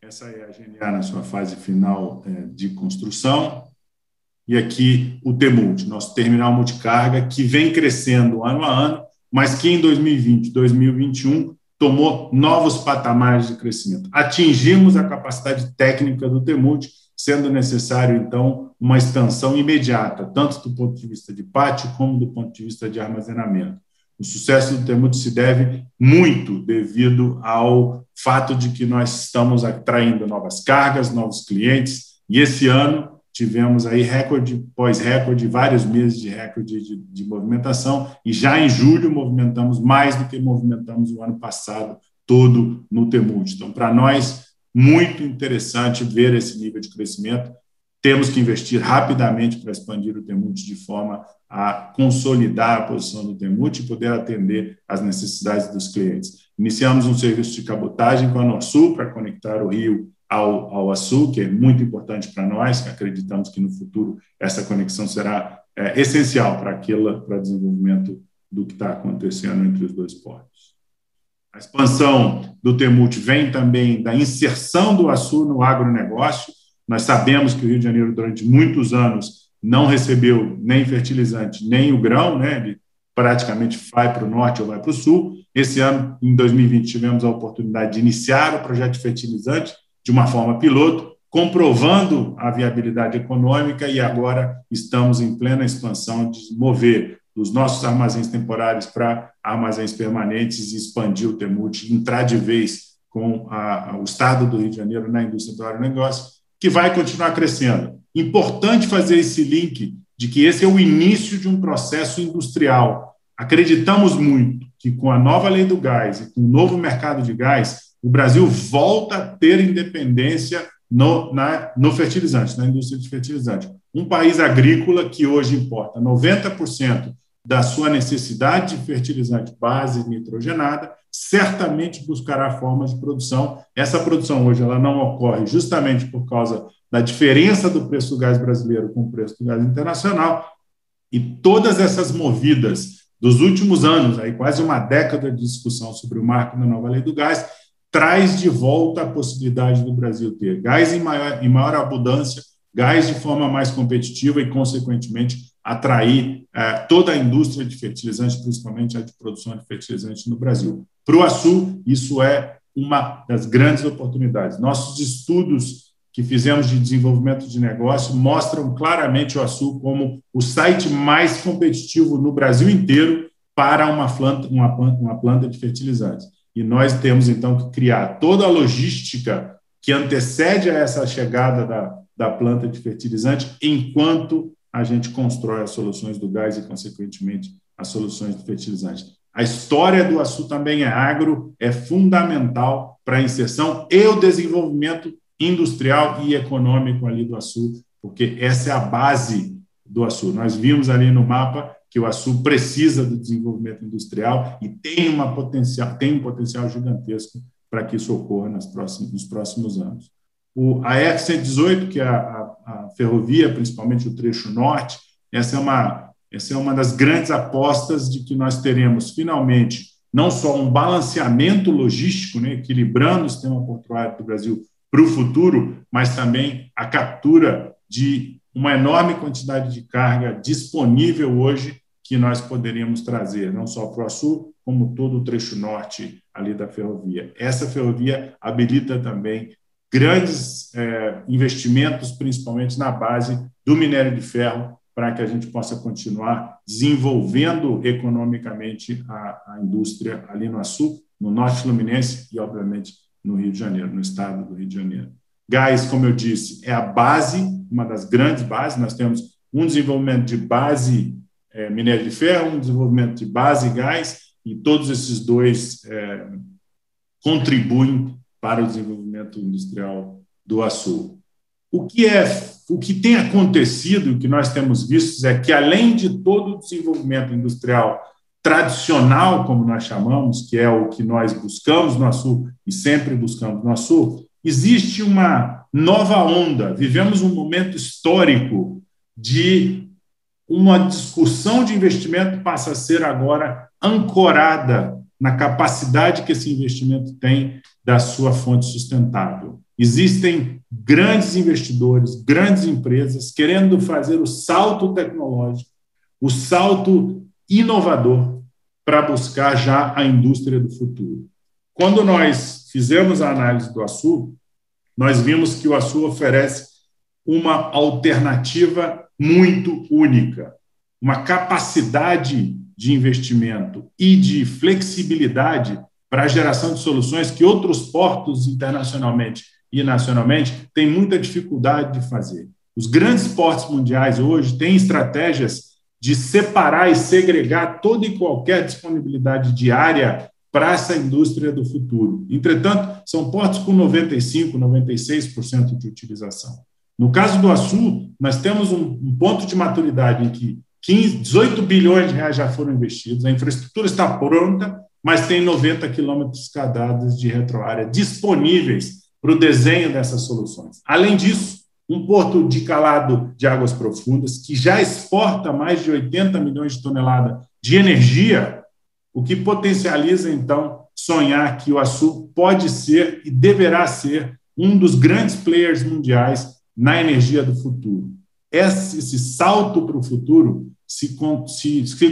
Essa é a GNA na sua fase final de construção. E aqui o TEMULT, nosso terminal multicarga, que vem crescendo ano a ano, mas que em 2020, 2021, tomou novos patamares de crescimento. Atingimos a capacidade técnica do TEMULT, sendo necessário, então, uma expansão imediata, tanto do ponto de vista de pátio como do ponto de vista de armazenamento. O sucesso do TEMULT se deve muito devido ao fato de que nós estamos atraindo novas cargas, novos clientes, e esse ano tivemos aí recorde pós recorde, vários meses de recorde de movimentação, e já em julho movimentamos mais do que movimentamos o ano passado todo no TEMULT. Então, para nós, muito interessante ver esse nível de crescimento. Temos que investir rapidamente para expandir o TEMULT de forma a consolidar a posição do TEMULT e poder atender às necessidades dos clientes. Iniciamos um serviço de cabotagem com a Norsul para conectar o Rio ao Açu, que é muito importante para nós, que acreditamos que no futuro essa conexão será essencial para o desenvolvimento do que está acontecendo entre os dois portos. A expansão do Temult vem também da inserção do açu no agronegócio. Nós sabemos que o Rio de Janeiro, durante muitos anos, não recebeu nem fertilizante, nem o grão, né? Ele praticamente vai para o norte ou vai para o sul. Esse ano, em 2020, tivemos a oportunidade de iniciar o projeto de fertilizante de uma forma piloto, comprovando a viabilidade econômica, e agora estamos em plena expansão de mover dos nossos armazéns temporários para armazéns permanentes e expandir o Temult, entrar de vez com o Estado do Rio de Janeiro na indústria do agronegócio, que vai continuar crescendo. Importante fazer esse link de que esse é o início de um processo industrial. Acreditamos muito que, com a nova lei do gás e com o novo mercado de gás, o Brasil volta a ter independência no fertilizante, na indústria de fertilizante. Um país agrícola que hoje importa 90% da sua necessidade de fertilizante base nitrogenada, certamente buscará formas de produção. Essa produção hoje ela não ocorre justamente por causa da diferença do preço do gás brasileiro com o preço do gás internacional, e todas essas movidas dos últimos anos, aí quase uma década de discussão sobre o marco da nova lei do gás, traz de volta a possibilidade do Brasil ter gás em maior abundância, gás de forma mais competitiva e, consequentemente, atrair toda a indústria de fertilizante, principalmente a de produção de fertilizante no Brasil. Para o açu, isso é uma das grandes oportunidades. Nossos estudos que fizemos de desenvolvimento de negócio mostram claramente o açu como o site mais competitivo no Brasil inteiro para uma planta de fertilizantes. E nós temos, então, que criar toda a logística que antecede a essa chegada da planta de fertilizante, enquanto a gente constrói as soluções do gás e, consequentemente, as soluções de fertilizante. A história do açu também é agro, é fundamental para a inserção e o desenvolvimento industrial e econômico ali do açu, porque essa é a base do açu. Nós vimos ali no mapa que o açu precisa do desenvolvimento industrial e tem um potencial gigantesco para que isso ocorra nos próximos anos. A ER-118, que é a ferrovia, principalmente o trecho norte, essa é uma das grandes apostas de que nós teremos, finalmente, não só um balanceamento logístico, né, equilibrando o sistema portuário do Brasil para o futuro, mas também a captura de uma enorme quantidade de carga disponível hoje que nós poderíamos trazer, não só para o açu, como todo o trecho norte ali da ferrovia. Essa ferrovia habilita também grandes investimentos, principalmente na base do minério de ferro, para que a gente possa continuar desenvolvendo economicamente a indústria ali no açu, no norte fluminense e, obviamente, no Rio de Janeiro, no estado do Rio de Janeiro. Gás, como eu disse, é a base, uma das grandes bases. Nós temos um desenvolvimento de base minério de ferro, um desenvolvimento de base gás, e todos esses dois contribuem para o desenvolvimento industrial do açu. O que tem acontecido, o que nós temos visto, é que, além de todo o desenvolvimento industrial tradicional, como nós chamamos, que é o que nós buscamos no açu e sempre buscamos no açu, existe uma nova onda. Vivemos um momento histórico de uma discussão de investimento passa a ser agora ancorada na capacidade que esse investimento tem da sua fonte sustentável. Existem grandes investidores, grandes empresas querendo fazer o salto tecnológico, o salto inovador para buscar já a indústria do futuro. Quando nós fizemos a análise do açu, nós vimos que o açu oferece uma alternativa muito única, uma capacidade de investimento e de flexibilidade para a geração de soluções que outros portos internacionalmente e nacionalmente têm muita dificuldade de fazer. Os grandes portos mundiais hoje têm estratégias de separar e segregar toda e qualquer disponibilidade diária para essa indústria do futuro. Entretanto, são portos com 95%, 96% de utilização. No caso do açu, nós temos um ponto de maturidade em que 18 bilhões de reais já foram investidos, a infraestrutura está pronta, mas tem 90 quilômetros quadrados de retroárea disponíveis para o desenho dessas soluções. Além disso, um porto de calado de águas profundas, que já exporta mais de 80 milhões de toneladas de energia, o que potencializa, então, sonhar que o Açu pode ser e deverá ser um dos grandes players mundiais na energia do futuro. Esse salto para o futuro se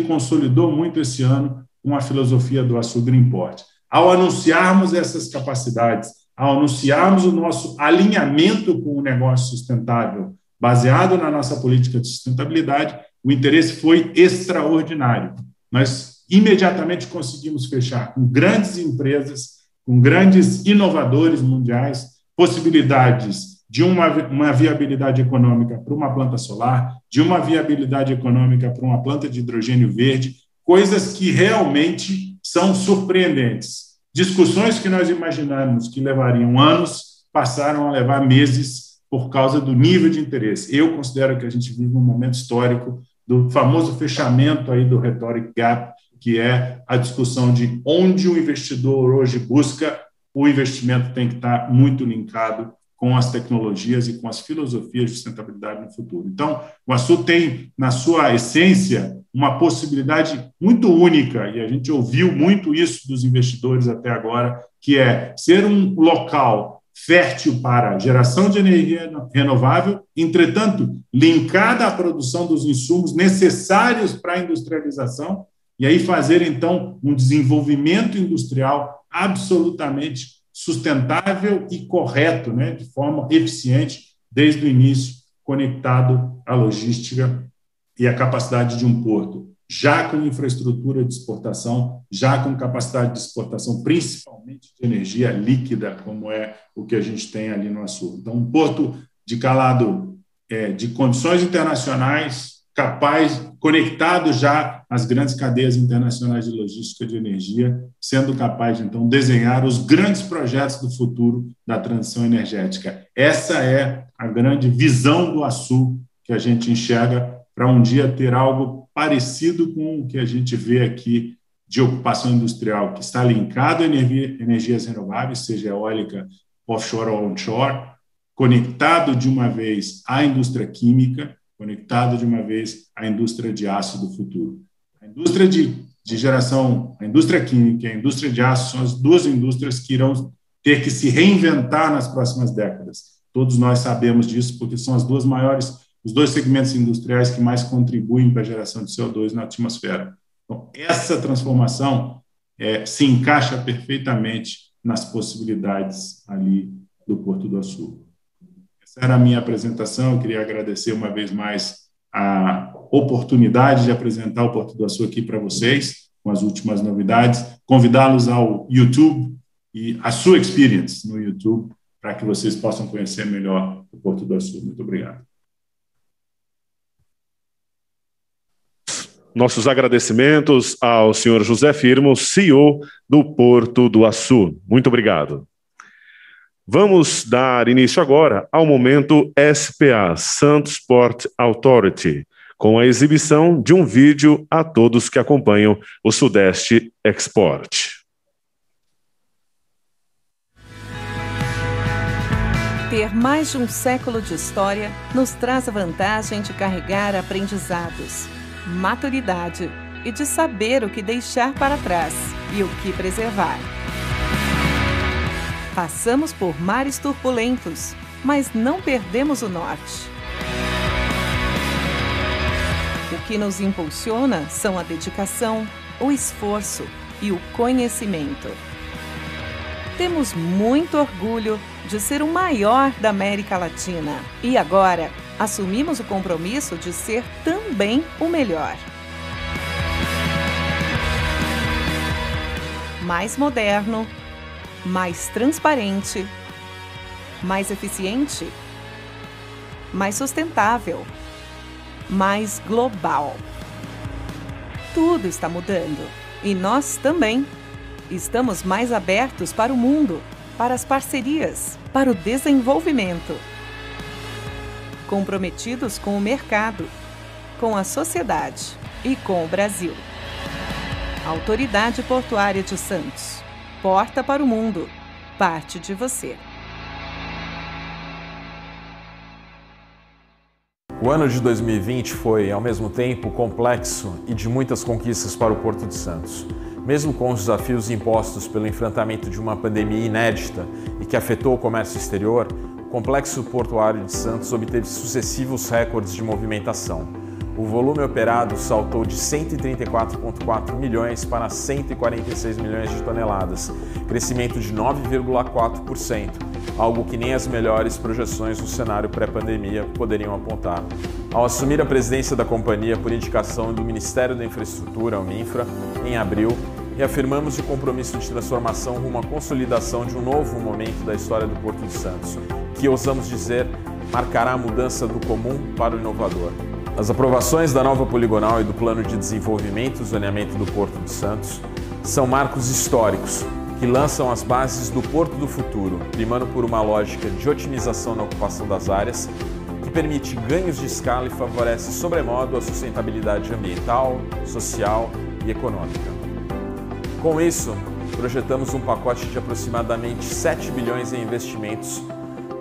consolidou muito esse ano com a filosofia do Açu Greenport. Ao anunciarmos essas capacidades, ao anunciarmos o nosso alinhamento com o negócio sustentável, baseado na nossa política de sustentabilidade, o interesse foi extraordinário. Nós imediatamente conseguimos fechar com grandes empresas, com grandes inovadores mundiais, possibilidades de uma viabilidade econômica para uma planta solar, de uma viabilidade econômica para uma planta de hidrogênio verde, coisas que realmente são surpreendentes. Discussões que nós imaginamos que levariam anos, passaram a levar meses por causa do nível de interesse. Eu considero que a gente vive um momento histórico do famoso fechamento aí do Rhetoric Gap, que é a discussão de onde o investidor hoje busca, o investimento tem que estar muito linkado com as tecnologias e com as filosofias de sustentabilidade no futuro. Então, o Açu tem, na sua essência, uma possibilidade muito única, e a gente ouviu muito isso dos investidores até agora, que é ser um local fértil para geração de energia renovável, entretanto, linkada à produção dos insumos necessários para a industrialização, e aí fazer, então, um desenvolvimento industrial absolutamente sustentável e correto, né, de forma eficiente, desde o início, conectado à logística e à capacidade de um porto, já com infraestrutura de exportação, já com capacidade de exportação, principalmente de energia líquida, como é o que a gente tem ali no Açu. Então, um porto de calado de condições internacionais, capaz, conectado já às grandes cadeias internacionais de logística de energia, sendo capaz, então, desenhar os grandes projetos do futuro da transição energética. Essa é a grande visão do Açu que a gente enxerga para um dia ter algo parecido com o que a gente vê aqui de ocupação industrial, que está linkado a energias renováveis, seja eólica, offshore ou onshore, conectado de uma vez à indústria química, conectado de uma vez à indústria de aço do futuro. A indústria de geração, a indústria química e a indústria de aço são as duas indústrias que irão ter que se reinventar nas próximas décadas. Todos nós sabemos disso, porque são os dois segmentos industriais que mais contribuem para a geração de CO2 na atmosfera. Então, essa transformação se encaixa perfeitamente nas possibilidades ali do Porto do Açu. Essa era a minha apresentação. Eu queria agradecer uma vez mais a oportunidade de apresentar o Porto do Açu aqui para vocês, com as últimas novidades, convidá-los ao YouTube e a sua experience no YouTube, para que vocês possam conhecer melhor o Porto do Açu. Muito obrigado. Nossos agradecimentos ao senhor José Firmo, CEO do Porto do Açu. Muito obrigado. Vamos dar início agora ao momento SPA, Santos Port Authority, com a exibição de um vídeo a todos que acompanham o Sudeste Export. Ter mais de um século de história nos traz a vantagem de carregar aprendizados, maturidade e de saber o que deixar para trás e o que preservar. Passamos por mares turbulentos, mas não perdemos o norte. O que nos impulsiona são a dedicação, o esforço e o conhecimento. Temos muito orgulho de ser o maior da América Latina e agora assumimos o compromisso de ser também o melhor. Mais moderno, mais transparente, mais eficiente, mais sustentável, mais global. Tudo está mudando e nós também. Estamos mais abertos para o mundo, para as parcerias, para o desenvolvimento. Comprometidos com o mercado, com a sociedade e com o Brasil. Autoridade Portuária de Santos. Porta para o mundo. Parte de você. O ano de 2020 foi, ao mesmo tempo, complexo e de muitas conquistas para o Porto de Santos. Mesmo com os desafios impostos pelo enfrentamento de uma pandemia inédita e que afetou o comércio exterior, o Complexo Portuário de Santos obteve sucessivos recordes de movimentação. O volume operado saltou de 134,4 milhões para 146 milhões de toneladas, crescimento de 9,4%, algo que nem as melhores projeções no cenário pré-pandemia poderiam apontar. Ao assumir a presidência da companhia por indicação do Ministério da Infraestrutura, o MINFRA, em abril, reafirmamos o compromisso de transformação rumo à consolidação de um novo momento da história do Porto de Santos, que, ousamos dizer, marcará a mudança do comum para o inovador. As aprovações da nova poligonal e do plano de desenvolvimento e zoneamento do Porto de Santos são marcos históricos que lançam as bases do Porto do Futuro, primando por uma lógica de otimização na ocupação das áreas, que permite ganhos de escala e favorece sobremodo a sustentabilidade ambiental, social e econômica. Com isso, projetamos um pacote de aproximadamente 7 bilhões em investimentos,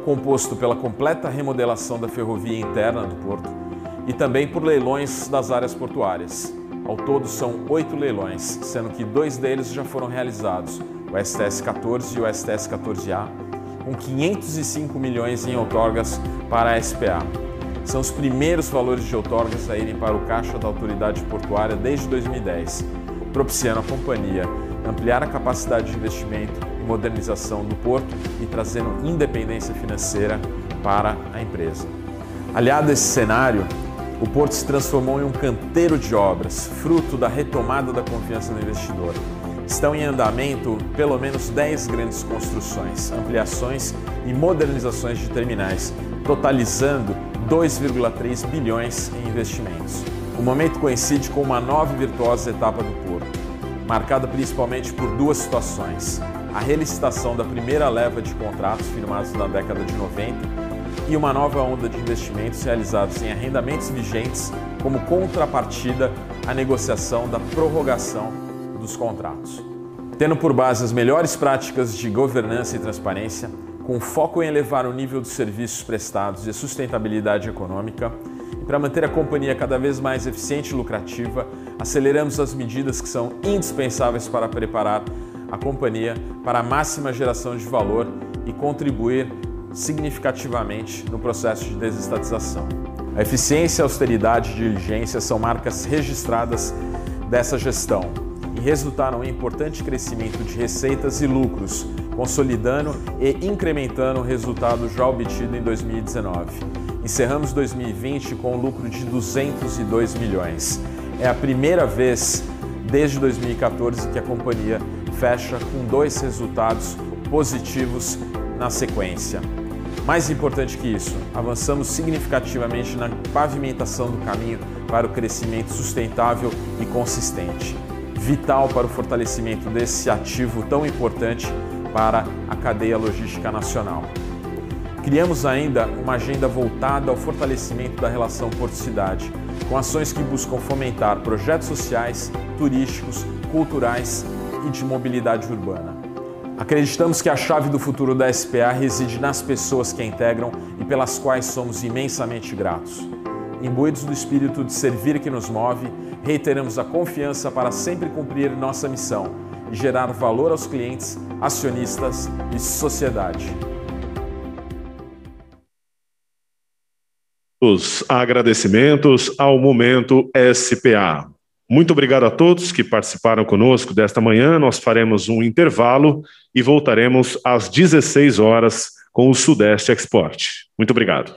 composto pela completa remodelação da ferrovia interna do Porto, e também por leilões das áreas portuárias. Ao todo são 8 leilões, sendo que 2 deles já foram realizados, o STS-14 e o STS-14A, com 505 milhões em outorgas para a SPA. São os primeiros valores de outorgas a irem para o caixa da autoridade portuária desde 2010, propiciando à companhia ampliar a capacidade de investimento e modernização do porto e trazendo independência financeira para a empresa. Aliado a esse cenário, o porto se transformou em um canteiro de obras, fruto da retomada da confiança do investidor. Estão em andamento pelo menos 10 grandes construções, ampliações e modernizações de terminais, totalizando 2,3 bilhões em investimentos. O momento coincide com uma nova e virtuosa etapa do porto, marcada principalmente por 2 situações: a relicitação da primeira leva de contratos firmados na década de 90 e uma nova onda de investimentos realizados em arrendamentos vigentes como contrapartida à negociação da prorrogação dos contratos. Tendo por base as melhores práticas de governança e transparência, com foco em elevar o nível dos serviços prestados e a sustentabilidade econômica, e para manter a companhia cada vez mais eficiente e lucrativa, aceleramos as medidas que são indispensáveis para preparar a companhia para a máxima geração de valor e contribuir significativamente no processo de desestatização. A eficiência, austeridade e diligência são marcas registradas dessa gestão e resultaram em importante crescimento de receitas e lucros, consolidando e incrementando o resultado já obtido em 2019. Encerramos 2020 com um lucro de 202 milhões. É a primeira vez desde 2014 que a companhia fecha com 2 resultados positivos na sequência. Mais importante que isso, avançamos significativamente na pavimentação do caminho para o crescimento sustentável e consistente, vital para o fortalecimento desse ativo tão importante para a cadeia logística nacional. Criamos ainda uma agenda voltada ao fortalecimento da relação porto-cidade, com ações que buscam fomentar projetos sociais, turísticos, culturais e de mobilidade urbana. Acreditamos que a chave do futuro da SPA reside nas pessoas que a integram e pelas quais somos imensamente gratos. Imbuídos do espírito de servir que nos move, reiteramos a confiança para sempre cumprir nossa missão e gerar valor aos clientes, acionistas e sociedade. Os agradecimentos ao Momento SPA. Muito obrigado a todos que participaram conosco desta manhã. Nós faremos um intervalo e voltaremos às 16 horas com o Sudeste Export. Muito obrigado.